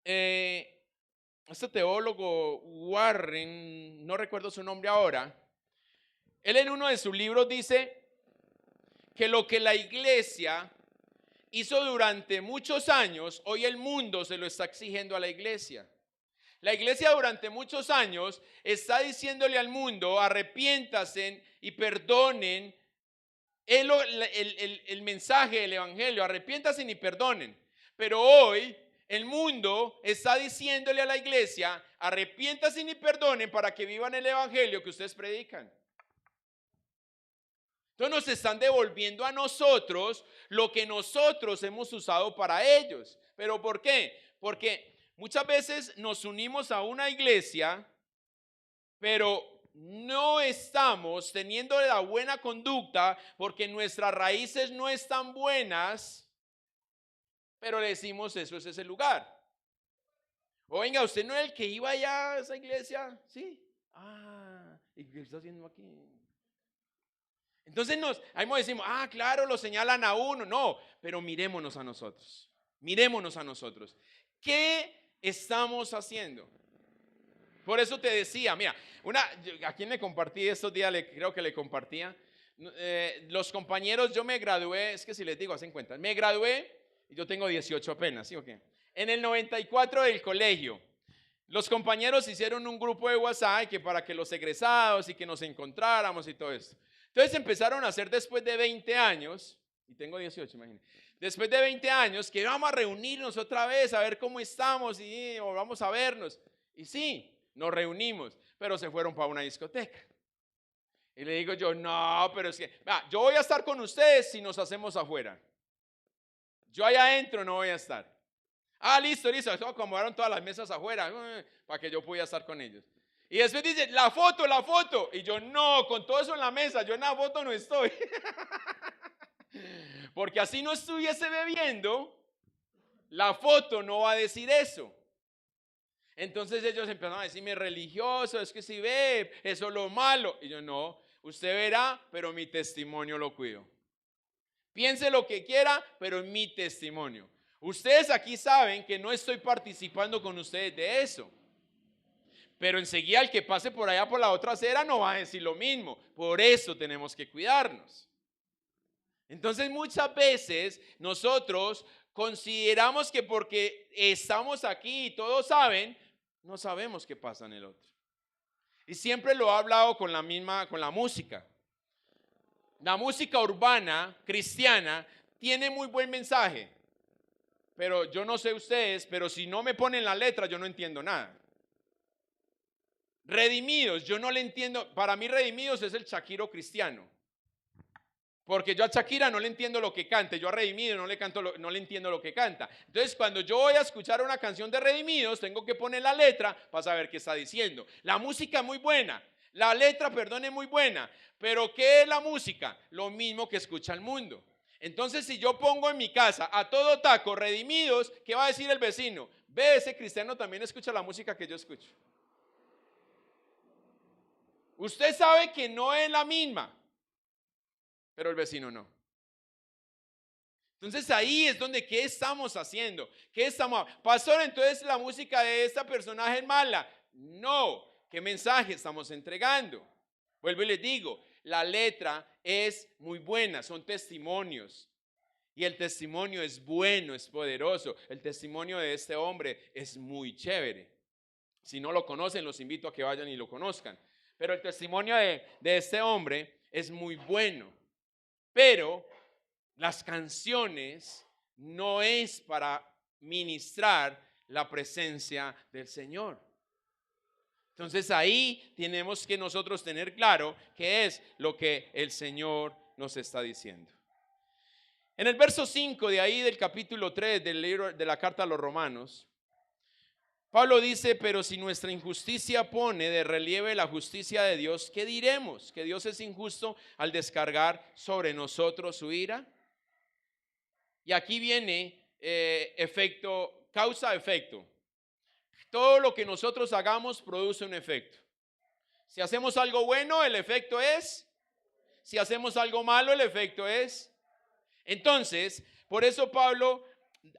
[SPEAKER 1] este teólogo Warren, no recuerdo su nombre ahora, él en uno de sus libros dice que lo que la iglesia hizo durante muchos años, hoy el mundo se lo está exigiendo a la iglesia. La iglesia durante muchos años está diciéndole al mundo, arrepiéntanse y perdonen el mensaje del evangelio, arrepiéntanse y perdonen. Pero hoy el mundo está diciéndole a la iglesia, arrepiéntanse y perdonen para que vivan el evangelio que ustedes predican. Entonces nos están devolviendo a nosotros lo que nosotros hemos usado para ellos. ¿Pero por qué? Porque muchas veces nos unimos a una iglesia, pero no estamos teniendo la buena conducta porque nuestras raíces no están buenas, pero le decimos eso es ese lugar. O venga, ¿usted no es el que iba allá a esa iglesia? Sí. ¿Y qué está haciendo aquí? Entonces ahí decimos, claro, lo señalan a uno. No, pero mirémonos a nosotros. Mirémonos a nosotros. ¿Qué estamos haciendo? Por eso te decía, mira, a quien le compartí estos días, creo que le compartía. Los compañeros, yo me gradué, es que si les digo, hacen cuenta, me gradué y yo tengo 18 apenas, ¿sí o qué? en el 94 del colegio, los compañeros hicieron un grupo de WhatsApp que para que los egresados y que nos encontráramos y todo esto. Entonces empezaron a hacer después de 20 años, y tengo 18, imagínense, después de 20 años que vamos a reunirnos otra vez a ver cómo estamos y o vamos a vernos. Y sí, nos reunimos, pero se fueron para una discoteca. Y le digo yo, no, pero es que, yo voy a estar con ustedes si nos hacemos afuera. Yo allá adentro no voy a estar. Listo, acomodaron todas las mesas afuera para que yo pudiera estar con ellos. Y después dice, la foto. Y yo, no, con todo eso en la mesa, yo en la foto no estoy. Porque así no estuviese bebiendo, la foto no va a decir eso. Entonces ellos empezaron a decirme, religioso, es que si ve, eso es lo malo. Y yo, no, usted verá, pero mi testimonio lo cuido. Piense lo que quiera, pero en mi testimonio. Ustedes aquí saben que no estoy participando con ustedes de eso. Pero enseguida el que pase por allá por la otra acera no va a decir lo mismo. Por eso tenemos que cuidarnos. Entonces muchas veces nosotros consideramos que porque estamos aquí y todos saben, no sabemos qué pasa en el otro. Y siempre lo he hablado con la música. La música urbana, cristiana, tiene muy buen mensaje. Pero yo no sé ustedes, pero si no me ponen la letra, yo no entiendo nada. Redimidos, yo no le entiendo. Para mí Redimidos es el Shakiro cristiano. Porque yo a Shakira no le entiendo lo que canta, yo a Redimidos no le entiendo lo que canta. Entonces, cuando yo voy a escuchar una canción de Redimidos, tengo que poner la letra para saber qué está diciendo. La música es muy buena, la letra, perdón, es muy buena, pero ¿qué es la música? Lo mismo que escucha el mundo. Entonces, si yo pongo en mi casa a todo taco Redimidos, ¿qué va a decir el vecino? Ve, ese cristiano también escucha la música que yo escucho. Usted sabe que no es la misma, pero el vecino no. Entonces ahí es donde, ¿qué estamos haciendo? Pastor, entonces la música de esta personaje es mala. No, ¿qué mensaje estamos entregando? Vuelvo y les digo, la letra es muy buena, son testimonios. Y el testimonio es bueno, es poderoso. El testimonio de este hombre es muy chévere. Si no lo conocen, los invito a que vayan y lo conozcan. Pero el testimonio de este hombre es muy bueno. Pero las canciones no es para ministrar la presencia del Señor. Entonces ahí tenemos que nosotros tener claro qué es lo que el Señor nos está diciendo. En el verso 5 de ahí del capítulo 3 del libro de la carta a los Romanos, Pablo dice, pero si nuestra injusticia pone de relieve la justicia de Dios, ¿qué diremos? ¿Que Dios es injusto al descargar sobre nosotros su ira? Y aquí viene efecto, causa-efecto. Todo lo que nosotros hagamos produce un efecto. Si hacemos algo bueno, el efecto es. Si hacemos algo malo, el efecto es. Entonces, por eso Pablo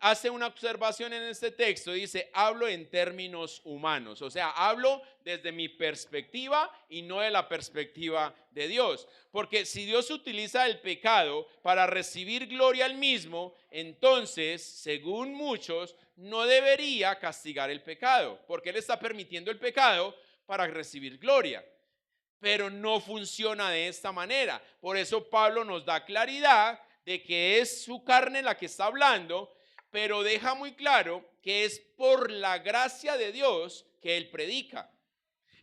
[SPEAKER 1] hace una observación en este texto, dice, hablo en términos humanos, o sea, hablo desde mi perspectiva y no de la perspectiva de Dios, porque si Dios utiliza el pecado para recibir gloria al mismo, entonces, según muchos, no debería castigar el pecado, porque Él está permitiendo el pecado para recibir gloria. Pero no funciona de esta manera. Por eso Pablo nos da claridad de que es su carne la que está hablando, pero deja muy claro que es por la gracia de Dios que Él predica.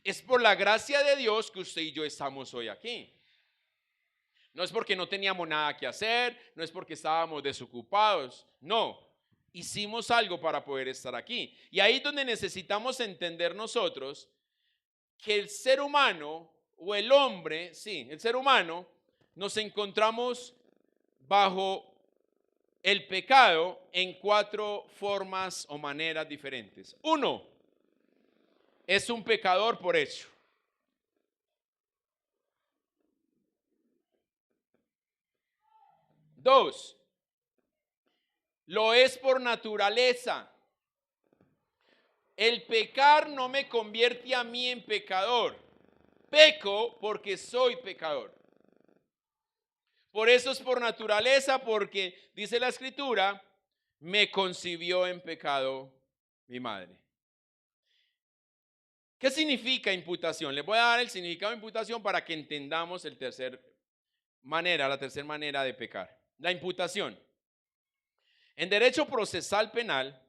[SPEAKER 1] Es por la gracia de Dios que usted y yo estamos hoy aquí. No es porque no teníamos nada que hacer, no es porque estábamos desocupados, no. Hicimos algo para poder estar aquí. Y ahí es donde necesitamos entender nosotros que el ser humano o el hombre, sí, el ser humano, nos encontramos bajo el pecado en 4 formas o maneras diferentes. 1, es un pecador por hecho. 2, lo es por naturaleza. El pecar no me convierte a mí en pecador. Peco porque soy pecador. Por eso es por naturaleza, porque dice la Escritura, me concibió en pecado mi madre. ¿Qué significa imputación? Les voy a dar el significado de imputación para que entendamos la tercera manera de pecar. La imputación. En derecho procesal penal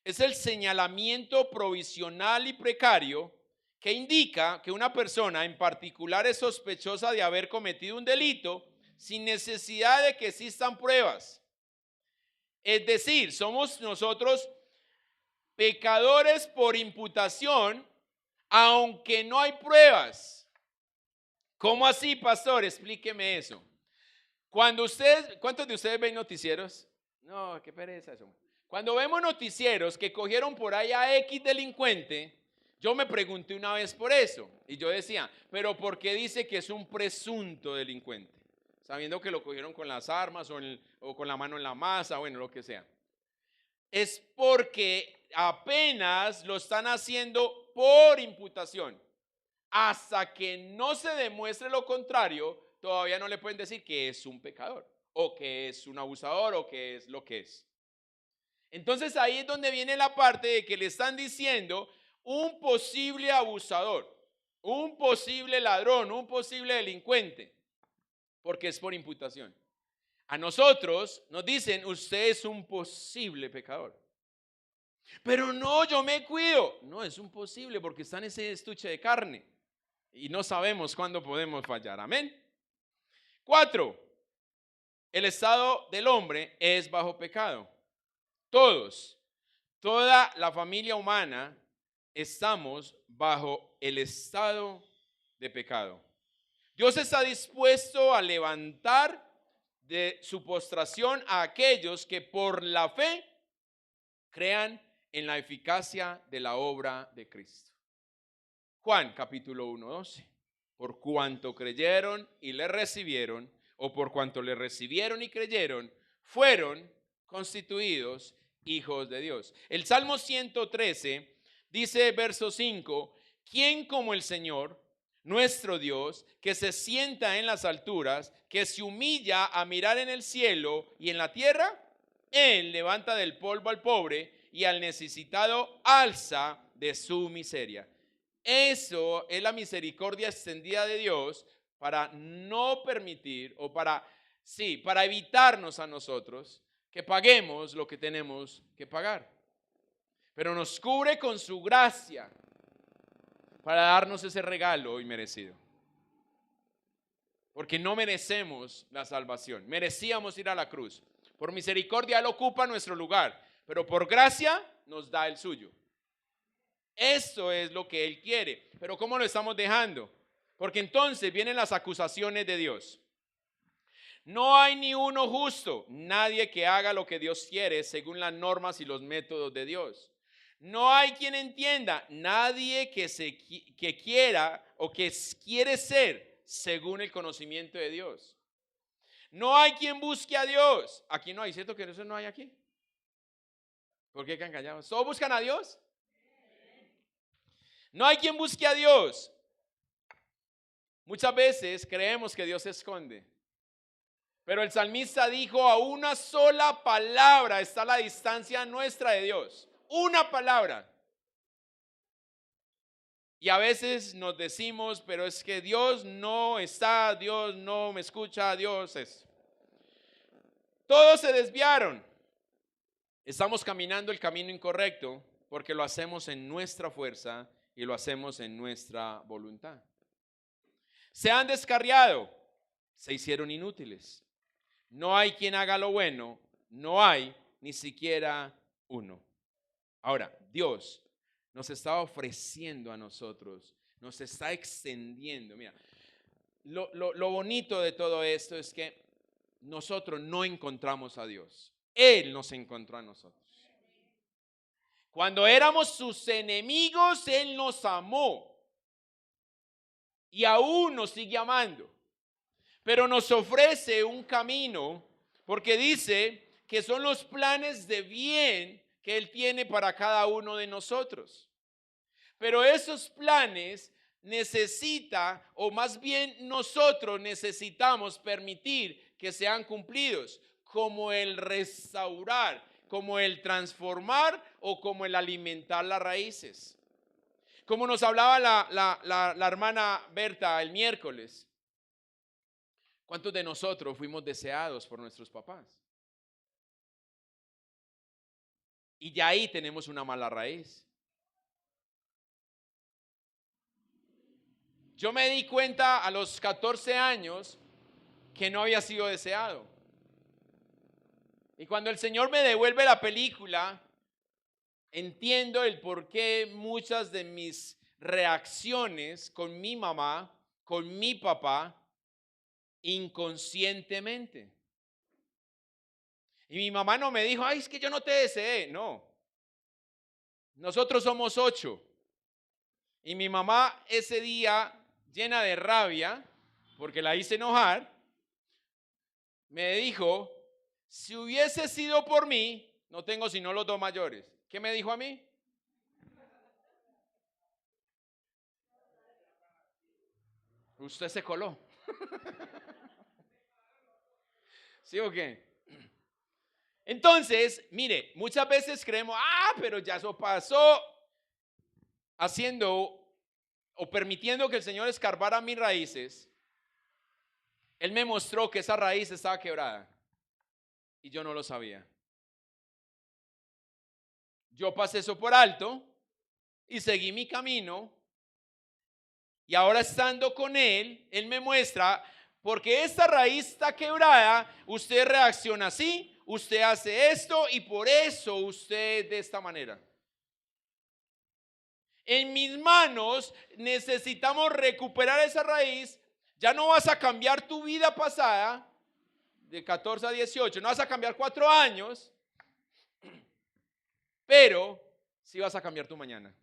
[SPEAKER 1] es el señalamiento provisional y precario que indica que una persona en particular es sospechosa de haber cometido un delito sin necesidad de que existan pruebas. Es decir, somos nosotros pecadores por imputación, aunque no hay pruebas. ¿Cómo así, pastor? Explíqueme eso. ¿Cuántos de ustedes ven noticieros? No, qué pereza eso. Cuando vemos noticieros que cogieron por ahí a X delincuente, yo me pregunté una vez por eso. Y yo decía, ¿pero por qué dice que es un presunto delincuente? Sabiendo que lo cogieron con las armas o con la mano en la masa, bueno, lo que sea. Es porque apenas lo están haciendo por imputación. Hasta que no se demuestre lo contrario, todavía no le pueden decir que es un pecador, o que es un abusador, o que es lo que es. Entonces ahí es donde viene la parte de que le están diciendo un posible abusador, un posible ladrón, un posible delincuente, porque es por imputación. A nosotros nos dicen, usted es un posible pecador. Pero no, yo me cuido. No, es un posible porque está en ese estuche de carne. Y no sabemos cuándo podemos fallar. Amén. 4. El estado del hombre es bajo pecado. Toda la familia humana estamos bajo el estado de pecado. Dios está dispuesto a levantar de su postración a aquellos que por la fe crean en la eficacia de la obra de Cristo. Juan capítulo 1:12. Por cuanto creyeron y le recibieron, o por cuanto le recibieron y creyeron, fueron constituidos hijos de Dios. El Salmo 113 dice, verso 5, ¿quién como el Señor, nuestro Dios, que se sienta en las alturas, que se humilla a mirar en el cielo y en la tierra? Él levanta del polvo al pobre y al necesitado alza de su miseria. Eso es la misericordia extendida de Dios para no permitir o para evitarnos a nosotros que paguemos lo que tenemos que pagar. Pero nos cubre con su gracia para darnos ese regalo inmerecido. Porque no merecemos la salvación, merecíamos ir a la cruz. Por misericordia Él ocupa nuestro lugar, pero por gracia nos da el suyo. Eso es lo que Él quiere. Pero ¿cómo lo estamos dejando? Porque entonces vienen las acusaciones de Dios. No hay ni uno justo, nadie que haga lo que Dios quiere según las normas y los métodos de Dios. No hay quien entienda, nadie que quiera o que quiere ser según el conocimiento de Dios. No hay quien busque a Dios. Aquí no hay, ¿cierto que eso no hay aquí? ¿Por qué quedan callados? ¿Todos buscan a Dios? No hay quien busque a Dios. Muchas veces creemos que Dios se esconde. Pero el salmista dijo, a una sola palabra está la distancia nuestra de Dios. Una palabra. Y a veces nos decimos, pero es que Dios no está, Dios no me escucha, Dios es. Todos se desviaron. Estamos caminando el camino incorrecto porque lo hacemos en nuestra fuerza y lo hacemos en nuestra voluntad. Se han descarriado, se hicieron inútiles. No hay quien haga lo bueno, no hay ni siquiera uno. Ahora, Dios nos está ofreciendo a nosotros, nos está extendiendo. Mira, lo bonito de todo esto es que nosotros no encontramos a Dios. Él nos encontró a nosotros. Cuando éramos sus enemigos, Él nos amó. Y aún nos sigue amando. Pero nos ofrece un camino porque dice que son los planes de bien que Él tiene para cada uno de nosotros. Pero esos planes necesita, o más bien nosotros necesitamos permitir que sean cumplidos, como el restaurar, como el transformar o como el alimentar las raíces. Como nos hablaba la hermana Berta el miércoles. ¿Cuántos de nosotros fuimos deseados por nuestros papás? Y ya ahí tenemos una mala raíz. Yo me di cuenta a los 14 años que no había sido deseado. Y cuando el Señor me devuelve la película, entiendo el por qué muchas de mis reacciones con mi mamá, con mi papá, inconscientemente. Y mi mamá no me dijo, ay, es que yo no te deseé. No. Nosotros somos 8. Y mi mamá ese día, llena de rabia, porque la hice enojar, me dijo, si hubiese sido por mí, no tengo sino los 2 mayores. ¿Qué me dijo a mí? Usted se coló. ¿Sí o qué? Entonces, mire, muchas veces creemos, pero ya eso pasó, haciendo o permitiendo que el Señor escarbara mis raíces. Él me mostró que esa raíz estaba quebrada y yo no lo sabía. Yo pasé eso por alto y seguí mi camino, y ahora estando con Él, Él me muestra, porque esta raíz está quebrada, usted reacciona así, usted hace esto y por eso usted de esta manera. En mis manos necesitamos recuperar esa raíz. Ya no vas a cambiar tu vida pasada de 14 a 18, no vas a cambiar 4 años, pero sí vas a cambiar tu mañana.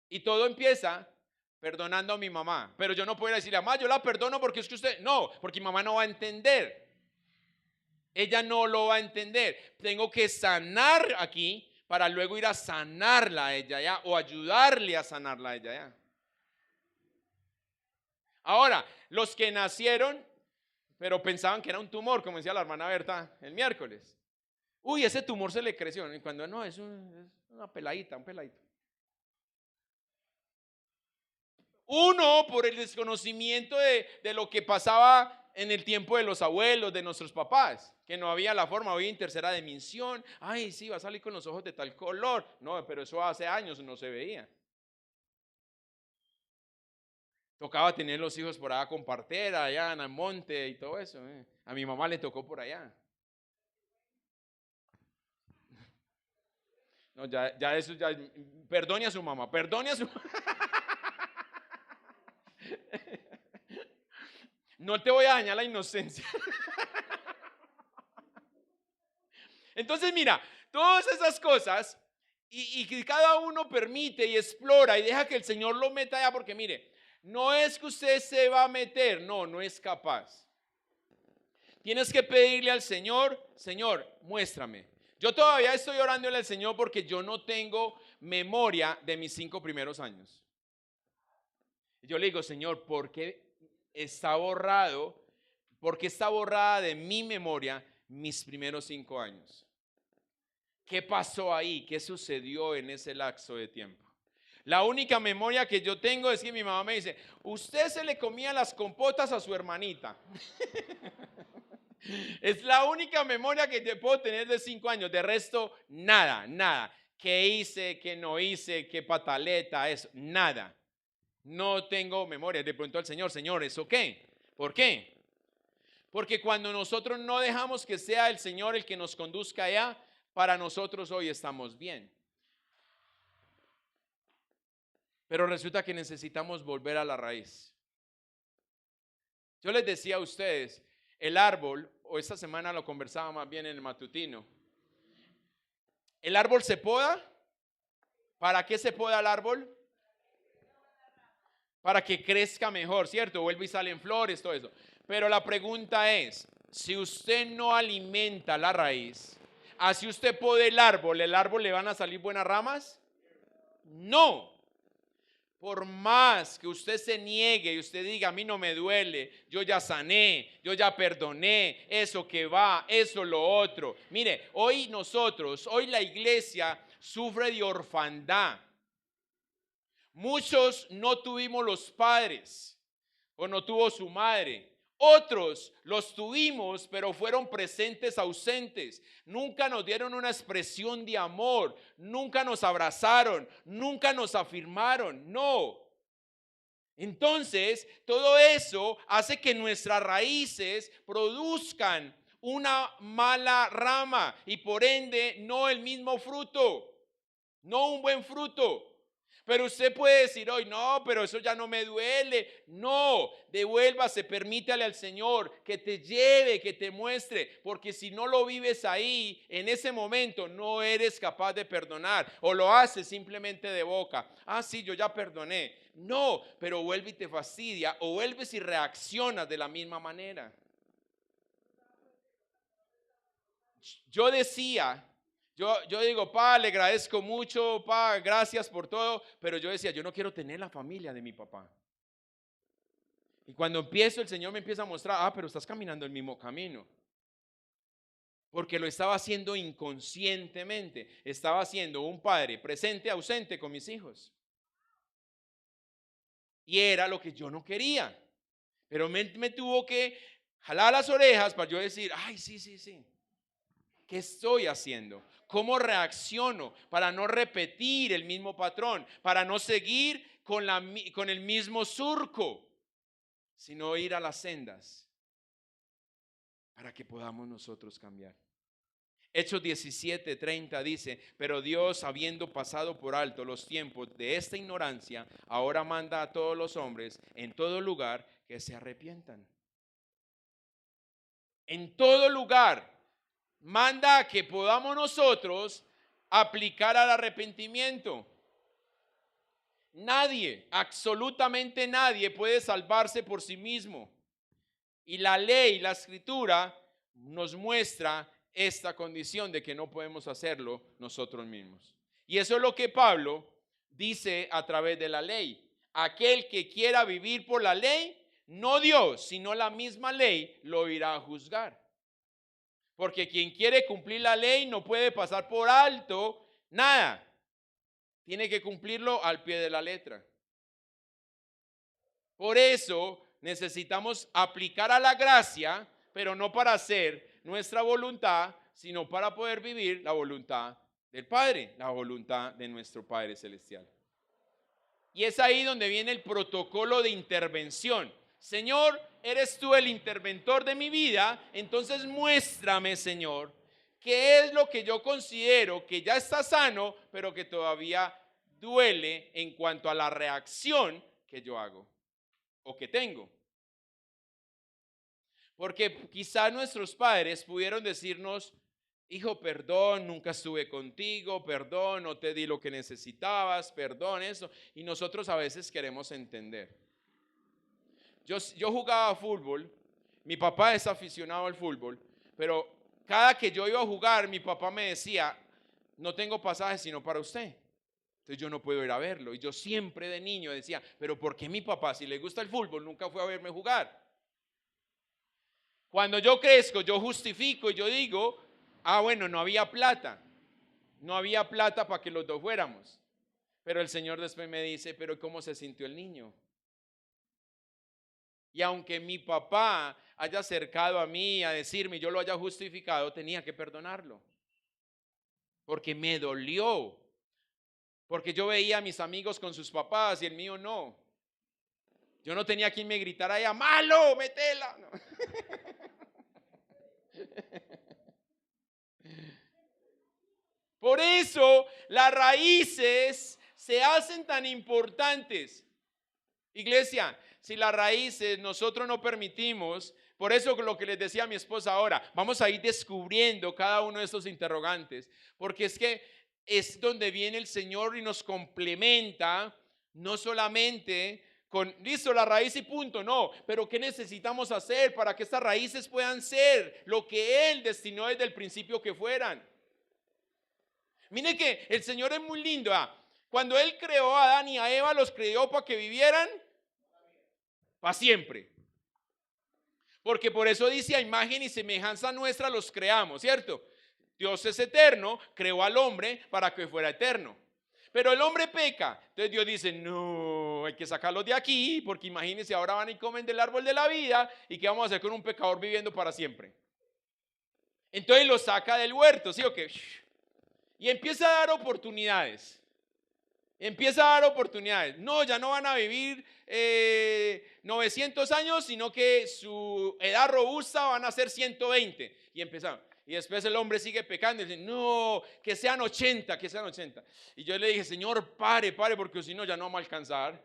[SPEAKER 1] Y todo empieza perdonando a mi mamá. Pero yo no puedo decirle, mamá, yo la perdono porque es que usted... No, porque mi mamá no va a entender. Ella no lo va a entender. Tengo que sanar aquí para luego ir a sanarla a ella ya, o ayudarle a sanarla a ella ya. Ahora, los que nacieron, pero pensaban que era un tumor, como decía la hermana Berta el miércoles. Uy, ese tumor se le creció. Y cuando no, es una peladita, un peladito. Uno, por el desconocimiento de lo que pasaba en el tiempo de los abuelos, de nuestros papás, que no había la forma, hoy en tercera dimensión. Ay, sí, va a salir con los ojos de tal color. No, pero eso hace años no se veía. Tocaba tener los hijos por allá con partera, allá en el monte y todo eso. A mi mamá le tocó por allá. No, ya eso, ya, perdone a su mamá, perdone a su No te voy a dañar la inocencia. Entonces, mira, todas esas cosas, y que cada uno permite y explora y deja que el Señor lo meta allá, porque mire, no es que usted se va a meter, no es capaz. Tienes que pedirle al Señor, Señor, muéstrame. Yo todavía estoy orándole al Señor porque yo no tengo memoria de mis 5 primeros años. Yo le digo, Señor, ¿por qué está borrado? ¿Por qué está borrada de mi memoria mis primeros 5 años? ¿Qué pasó ahí? ¿Qué sucedió en ese lapso de tiempo? La única memoria que yo tengo es que mi mamá me dice, usted se le comía las compotas a su hermanita. Es la única memoria que te puedo tener de 5 años. De resto, nada. ¿Qué hice? ¿Qué no hice? ¿Qué pataleta? Eso, nada. No tengo memoria. Le pregunto al Señor, Señor, ¿eso qué? ¿Por qué? Porque cuando nosotros no dejamos que sea el Señor el que nos conduzca allá, para nosotros hoy estamos bien. Pero resulta que necesitamos volver a la raíz. Yo les decía a ustedes, el árbol, o esta semana lo conversaba más bien en el matutino, el árbol se poda. ¿Para qué se poda el árbol? Para que crezca mejor, ¿cierto? Vuelve y salen flores, todo eso. Pero la pregunta es, si usted no alimenta la raíz, así usted poda el árbol, ¿le van a salir buenas ramas? No. Por más que usted se niegue y usted diga, a mí no me duele, yo ya sané, yo ya perdoné, eso que va, eso lo otro. Mire, hoy la iglesia sufre de orfandad. Muchos no tuvimos los padres o no tuvo su madre. Otros los tuvimos, pero fueron presentes ausentes. Nunca nos dieron una expresión de amor, nunca nos abrazaron, nunca nos afirmaron. No. Entonces, todo eso hace que nuestras raíces produzcan una mala rama y por ende no el mismo fruto, no un buen fruto. Pero usted puede decir hoy, no, pero eso ya no me duele. No, devuélvase, permítale al Señor que te lleve, que te muestre. Porque si no lo vives ahí, en ese momento no eres capaz de perdonar. O lo haces simplemente de boca. Ah, sí, yo ya perdoné. No, pero vuelve y te fastidia. O vuelves y reaccionas de la misma manera. Yo decía... Yo digo, pa, le agradezco mucho, pa, gracias por todo, pero yo decía, yo no quiero tener la familia de mi papá. Y cuando empiezo, el Señor me empieza a mostrar, pero estás caminando el mismo camino. Porque lo estaba haciendo inconscientemente. Estaba siendo un padre presente, ausente con mis hijos. Y era lo que yo no quería. Pero me tuvo que jalar las orejas para yo decir, ay, sí. ¿Qué estoy haciendo? ¿Cómo reacciono para no repetir el mismo patrón? Para no seguir con el mismo surco, sino ir a las sendas para que podamos nosotros cambiar. Hechos 17:30 dice, pero Dios, habiendo pasado por alto los tiempos de esta ignorancia, ahora manda a todos los hombres en todo lugar que se arrepientan. En todo lugar. Manda a que podamos nosotros aplicar al arrepentimiento. Nadie, absolutamente nadie puede salvarse por sí mismo. Y la ley, la escritura nos muestra esta condición de que no podemos hacerlo nosotros mismos. Y eso es lo que Pablo dice a través de la ley. Aquel que quiera vivir por la ley, no Dios, sino la misma ley, lo irá a juzgar. Porque quien quiere cumplir la ley no puede pasar por alto nada. Tiene que cumplirlo al pie de la letra. Por eso necesitamos aplicar a la gracia, pero no para hacer nuestra voluntad, sino para poder vivir la voluntad del Padre, la voluntad de nuestro Padre Celestial. Y es ahí donde viene el protocolo de intervención. Señor, eres tú el interventor de mi vida, entonces muéstrame, Señor, qué es lo que yo considero que ya está sano, pero que todavía duele en cuanto a la reacción que yo hago o que tengo. Porque quizá nuestros padres pudieron decirnos, hijo, perdón, nunca estuve contigo, perdón, no te di lo que necesitabas, perdón, eso. Y nosotros a veces queremos entender. Yo jugaba fútbol, mi papá es aficionado al fútbol, pero cada que yo iba a jugar, mi papá me decía, no tengo pasaje sino para usted. Entonces yo no puedo ir a verlo. Y yo siempre de niño decía, pero ¿por qué mi papá, si le gusta el fútbol, nunca fue a verme jugar? Cuando yo crezco, yo justifico y yo digo, bueno, no había plata. No había plata para que los dos fuéramos. Pero el Señor después me dice, pero ¿cómo se sintió el niño? Y aunque mi papá haya acercado a mí a decirme, yo lo haya justificado, tenía que perdonarlo. Porque me dolió. Porque yo veía a mis amigos con sus papás y el mío no. Yo no tenía quien me gritara allá, malo, metela. No. Por eso las raíces se hacen tan importantes. Iglesia, si las raíces nosotros no permitimos, por eso lo que les decía a mi esposa ahora, vamos a ir descubriendo cada uno de estos interrogantes, porque es que es donde viene el Señor y nos complementa, no solamente con, listo, la raíz y punto, no, pero ¿qué necesitamos hacer para que estas raíces puedan ser lo que Él destinó desde el principio que fueran? Mire que el Señor es muy lindo. Cuando Él creó a Adán y a Eva, los creó para que vivieran para siempre. Porque por eso dice, a imagen y semejanza nuestra los creamos, ¿cierto? Dios es eterno, creó al hombre para que fuera eterno. Pero el hombre peca. Entonces Dios dice, no, hay que sacarlos de aquí, porque imagínense, ahora van y comen del árbol de la vida, ¿y qué vamos a hacer con un pecador viviendo para siempre? Entonces lo saca del huerto, ¿sí o qué? Y empieza a dar oportunidades. No, ya no van a vivir 900 años, sino que su edad robusta van a ser 120. Y empezaron. Y después el hombre sigue pecando y dice, no, que sean 80, que sean 80. Y yo le dije, Señor, pare, porque si no ya no vamos a alcanzar.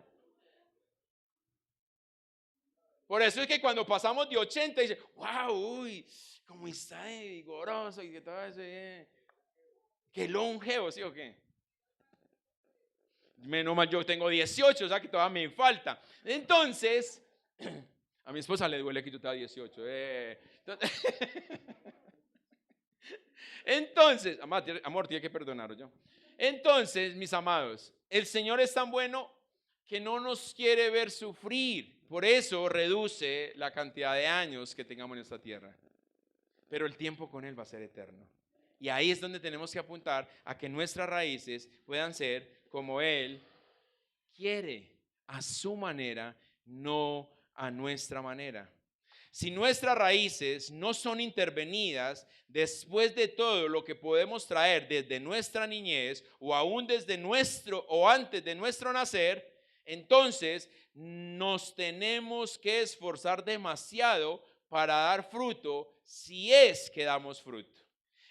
[SPEAKER 1] Por eso es que cuando pasamos de 80, dice, wow, uy, cómo está de vigoroso y que todo ese, qué longevo, ¿sí o qué? Menos mal yo tengo 18, o sea que todavía me falta. Entonces, a mi esposa le duele que yo tenga 18. Entonces, amor, tiene que perdonar yo. Entonces, mis amados, el Señor es tan bueno que no nos quiere ver sufrir. Por eso reduce la cantidad de años que tengamos en esta tierra. Pero el tiempo con Él va a ser eterno. Y ahí es donde tenemos que apuntar a que nuestras raíces puedan ser como Él quiere, a su manera, no a nuestra manera. Si nuestras raíces no son intervenidas después de todo lo que podemos traer desde nuestra niñez o aún desde nuestro o antes de nuestro nacer, entonces nos tenemos que esforzar demasiado para dar fruto, si es que damos fruto.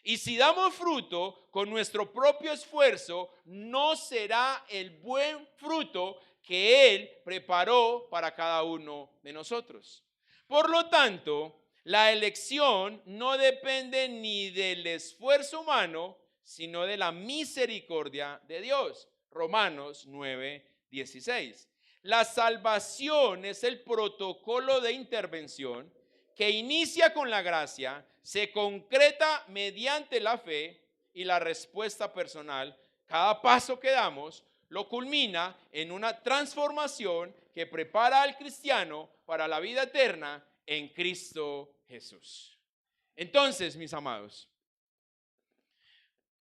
[SPEAKER 1] Y si damos fruto con nuestro propio esfuerzo, no será el buen fruto que Él preparó para cada uno de nosotros. Por lo tanto, la elección no depende ni del esfuerzo humano, sino de la misericordia de Dios. Romanos 9:16. La salvación es el protocolo de intervención que inicia con la gracia, se concreta mediante la fe y la respuesta personal. Cada paso que damos lo culmina en una transformación que prepara al cristiano para la vida eterna en Cristo Jesús. Entonces, mis amados,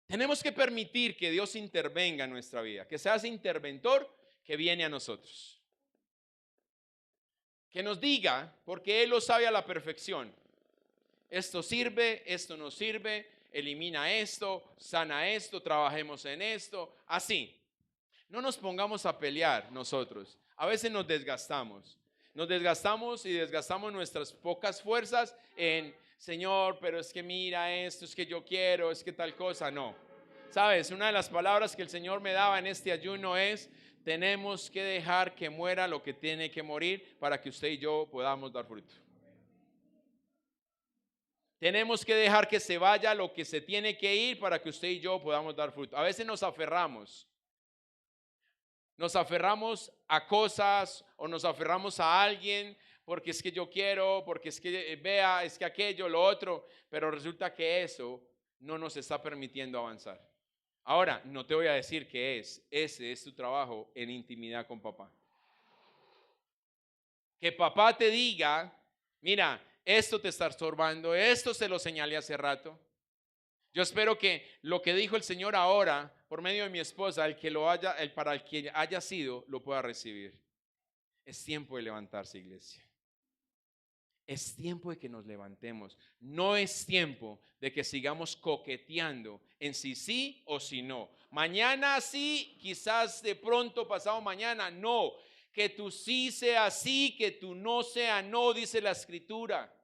[SPEAKER 1] tenemos que permitir que Dios intervenga en nuestra vida, que sea ese interventor que viene a nosotros. Que nos diga, porque Él lo sabe a la perfección, esto sirve, esto no sirve, elimina esto, sana esto, trabajemos en esto, así. No nos pongamos a pelear nosotros. A veces nos desgastamos y desgastamos nuestras pocas fuerzas en, Señor, pero es que mira esto, es que yo quiero, es que tal cosa. No. ¿Sabes? Una de las palabras que el Señor me daba en este ayuno es, tenemos que dejar que muera lo que tiene que morir para que usted y yo podamos dar fruto. Tenemos que dejar que se vaya lo que se tiene que ir para que usted y yo podamos dar fruto. A veces nos aferramos a cosas o nos aferramos a alguien porque es que yo quiero, porque es que vea, es que aquello, lo otro, pero resulta que eso no nos está permitiendo avanzar. Ahora, no te voy a decir qué es, ese es tu trabajo en intimidad con papá. Que papá te diga, mira, esto te está estorbando, esto se lo señalé hace rato. Yo espero que lo que dijo el Señor ahora, por medio de mi esposa, para el que haya sido, lo pueda recibir. Es tiempo de levantarse, iglesia. Es tiempo de que nos levantemos. No es tiempo de que sigamos coqueteando en si sí o si no. Mañana sí, quizás de pronto pasado mañana no. Que tu sí sea sí, que tu no sea no, dice la Escritura.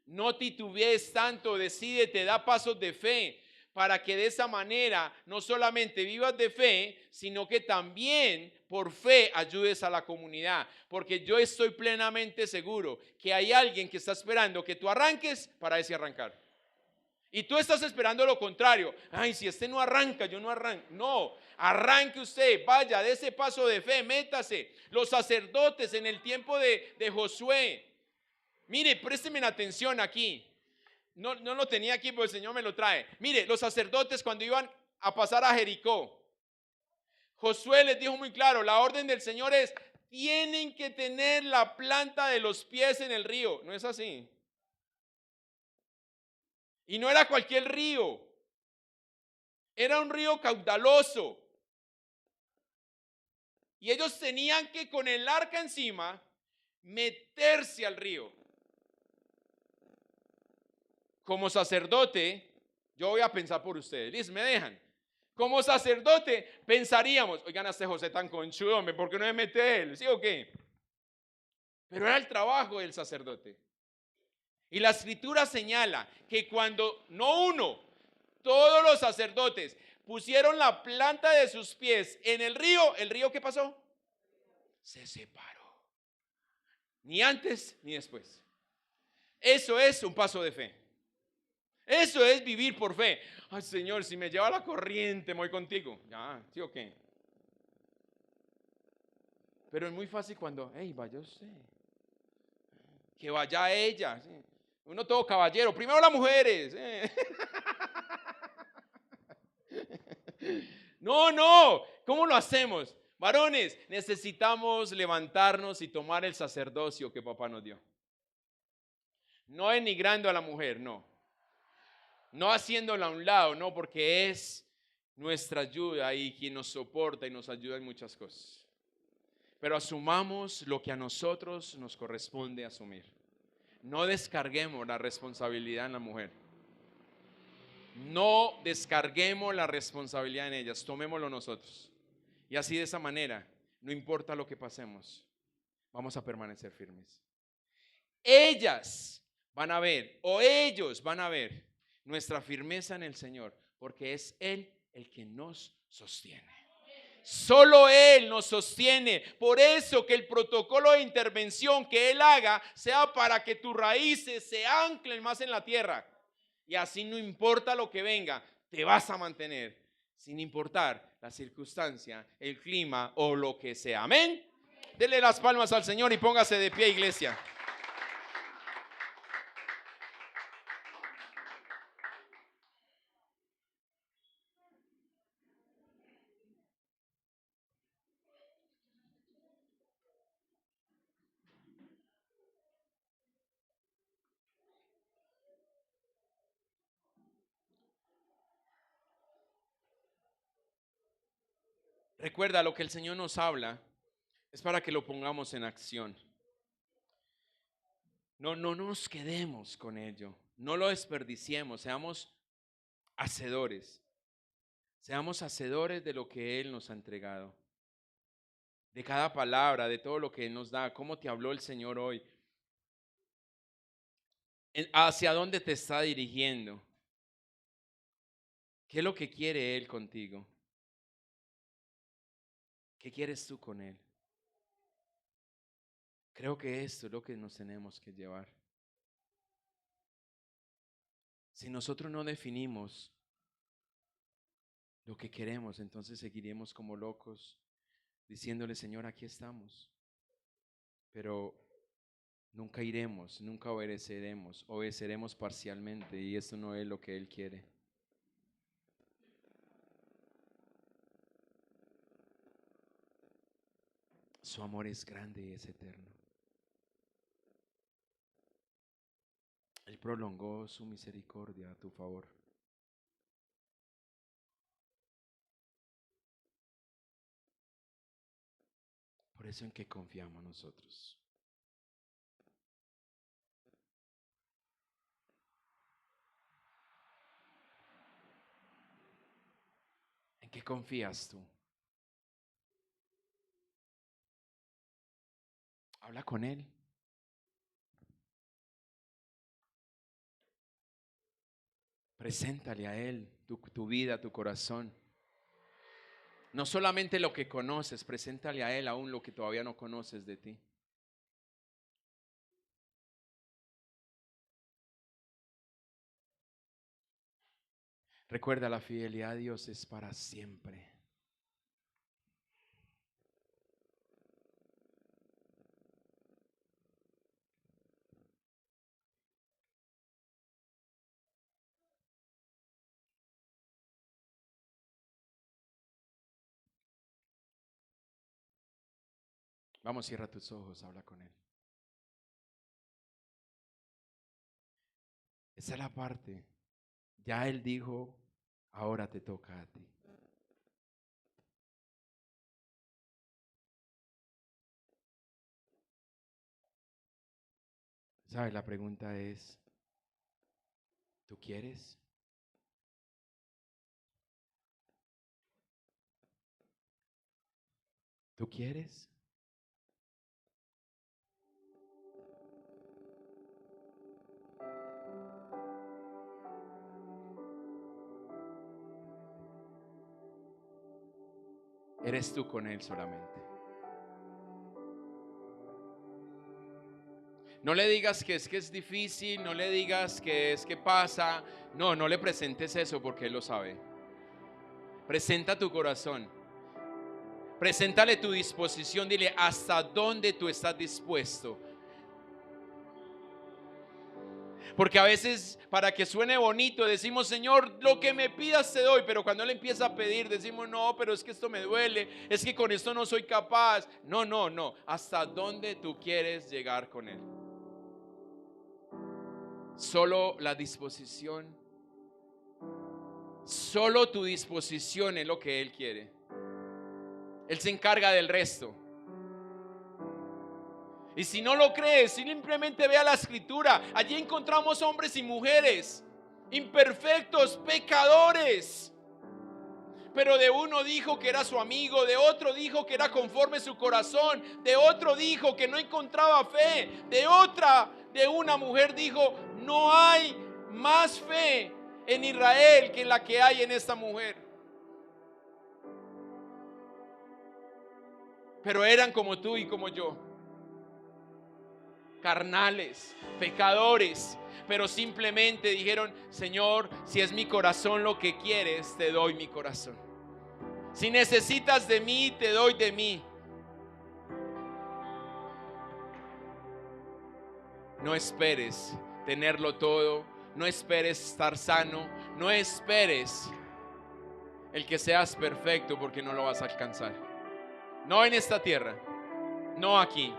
[SPEAKER 1] No titubees tanto, decídete, da pasos de fe, para que de esa manera no solamente vivas de fe, sino que también por fe ayudes a la comunidad. Porque yo estoy plenamente seguro que hay alguien que está esperando que tú arranques para ese arrancar. Y tú estás esperando lo contrario. Ay, si este no arranca, yo no arranco. No, arranque usted, vaya, de ese paso de fe, métase. Los sacerdotes en el tiempo de Josué. Mire, présteme atención aquí. No lo tenía aquí, pero el Señor me lo trae. Mire, los sacerdotes cuando iban a pasar a Jericó, Josué les dijo muy claro, la orden del Señor es, tienen que tener la planta de los pies en el río. No es así. Y no era cualquier río, era un río caudaloso. Y ellos tenían que con el arca encima meterse al río. Como sacerdote, yo voy a pensar por ustedes. ¿Listo? ¿Me dejan? Como sacerdote pensaríamos, oigan a este José tan conchudo, hombre, ¿por qué no me mete él? ¿Sí o qué? Pero era el trabajo del sacerdote. Y la escritura señala que cuando, no uno, todos los sacerdotes pusieron la planta de sus pies en ¿el río qué pasó? Se separó. Ni antes ni después. Eso es un paso de fe. Eso es vivir por fe. Ay, Señor, si me lleva la corriente, me voy contigo. Ya, ¿sí o qué? Pero es muy fácil cuando, hey, vaya usted. Que vaya ella. ¿Sí? Uno todo caballero. Primero las mujeres. No, no. ¿Cómo lo hacemos? Varones, necesitamos levantarnos y tomar el sacerdocio que papá nos dio. No denigrando a la mujer, no. No haciéndola a un lado, no, porque es nuestra ayuda y quien nos soporta y nos ayuda en muchas cosas. Pero asumamos lo que a nosotros nos corresponde asumir. No descarguemos la responsabilidad en la mujer. No descarguemos la responsabilidad en ellas, tomémoslo nosotros. Y así de esa manera, no importa lo que pasemos, vamos a permanecer firmes. Ellas van a ver, o ellos van a ver nuestra firmeza en el Señor, porque es Él el que nos sostiene. Solo Él nos sostiene. Por eso que el protocolo de intervención que Él haga sea para que tus raíces se anclen más en la tierra. Y así no importa lo que venga, te vas a mantener, sin importar la circunstancia, el clima o lo que sea. Amén. Dele las palmas al Señor y póngase de pie, iglesia. Recuerda, lo que el Señor nos habla es para que lo pongamos en acción. No nos quedemos con ello. No lo desperdiciemos. Seamos hacedores. Seamos hacedores de lo que Él nos ha entregado. De cada palabra, de todo lo que Él nos da. ¿Cómo te habló el Señor hoy? ¿Hacia dónde te está dirigiendo? ¿Qué es lo que quiere Él contigo? ¿Qué quieres tú con Él? Creo que esto es lo que nos tenemos que llevar. Si nosotros no definimos lo que queremos, entonces seguiremos como locos diciéndole, Señor, aquí estamos. Pero nunca iremos, nunca obedeceremos parcialmente y eso no es lo que Él quiere. Su amor es grande y es eterno. Él prolongó su misericordia a tu favor. Por eso en que confiamos nosotros. ¿En qué confías tú? Habla con Él. Preséntale a Él tu vida, tu corazón. No solamente lo que conoces, preséntale a Él aún lo que todavía no conoces de ti. Recuerda, la fidelidad a Dios es para siempre. Vamos, cierra tus ojos, habla con Él. Esa es la parte. Ya Él dijo, ahora te toca a ti. ¿Sabes? La pregunta es, ¿tú quieres? ¿Tú quieres? Eres tú con Él solamente. No le digas que es difícil, no le digas que es que pasa. No, no le presentes eso porque Él lo sabe. Presenta tu corazón. Preséntale tu disposición. Dile hasta dónde tú estás dispuesto. Porque a veces, para que suene bonito, decimos, Señor, lo que me pidas te doy. Pero cuando Él empieza a pedir, decimos, no, pero es que esto me duele. Es que con esto no soy capaz. No, no, no. ¿Hasta dónde tú quieres llegar con Él? Solo la disposición. Solo tu disposición es lo que Él quiere. Él se encarga del resto. Y si no lo crees, simplemente vea la escritura. Allí encontramos hombres y mujeres imperfectos, pecadores. Pero de uno dijo que era su amigo, de otro dijo que era conforme su corazón, de otro dijo que no encontraba fe, de una mujer dijo, no hay más fe en Israel que la que hay en esta mujer. Pero eran como tú y como yo. Carnales, pecadores, pero simplemente dijeron, Señor, si es mi corazón lo que quieres, te doy mi corazón. Si necesitas de mí, te doy de mí. No esperes tenerlo todo, no esperes estar sano, no esperes el que seas perfecto porque no lo vas a alcanzar. No en esta tierra, no aquí.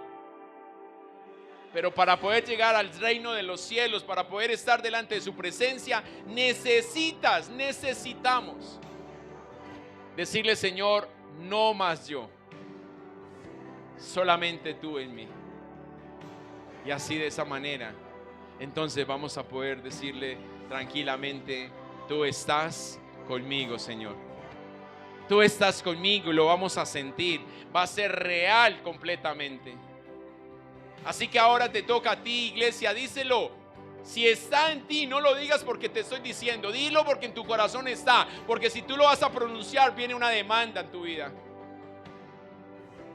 [SPEAKER 1] Pero para poder llegar al reino de los cielos, para poder estar delante de su presencia, necesitamos decirle, Señor, no más yo, solamente tú en mí. Y así de esa manera, entonces vamos a poder decirle tranquilamente, tú estás conmigo, Señor. Tú estás conmigo y lo vamos a sentir. Va a ser real completamente. Así que ahora te toca a ti, iglesia, díselo. Si está en ti, no lo digas porque te estoy diciendo. Dilo porque en tu corazón está. Porque si tú lo vas a pronunciar, viene una demanda en tu vida.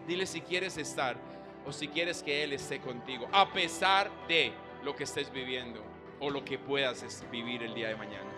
[SPEAKER 1] Dile si quieres estar o si quieres que Él esté contigo, a pesar de lo que estés viviendo o lo que puedas vivir el día de mañana.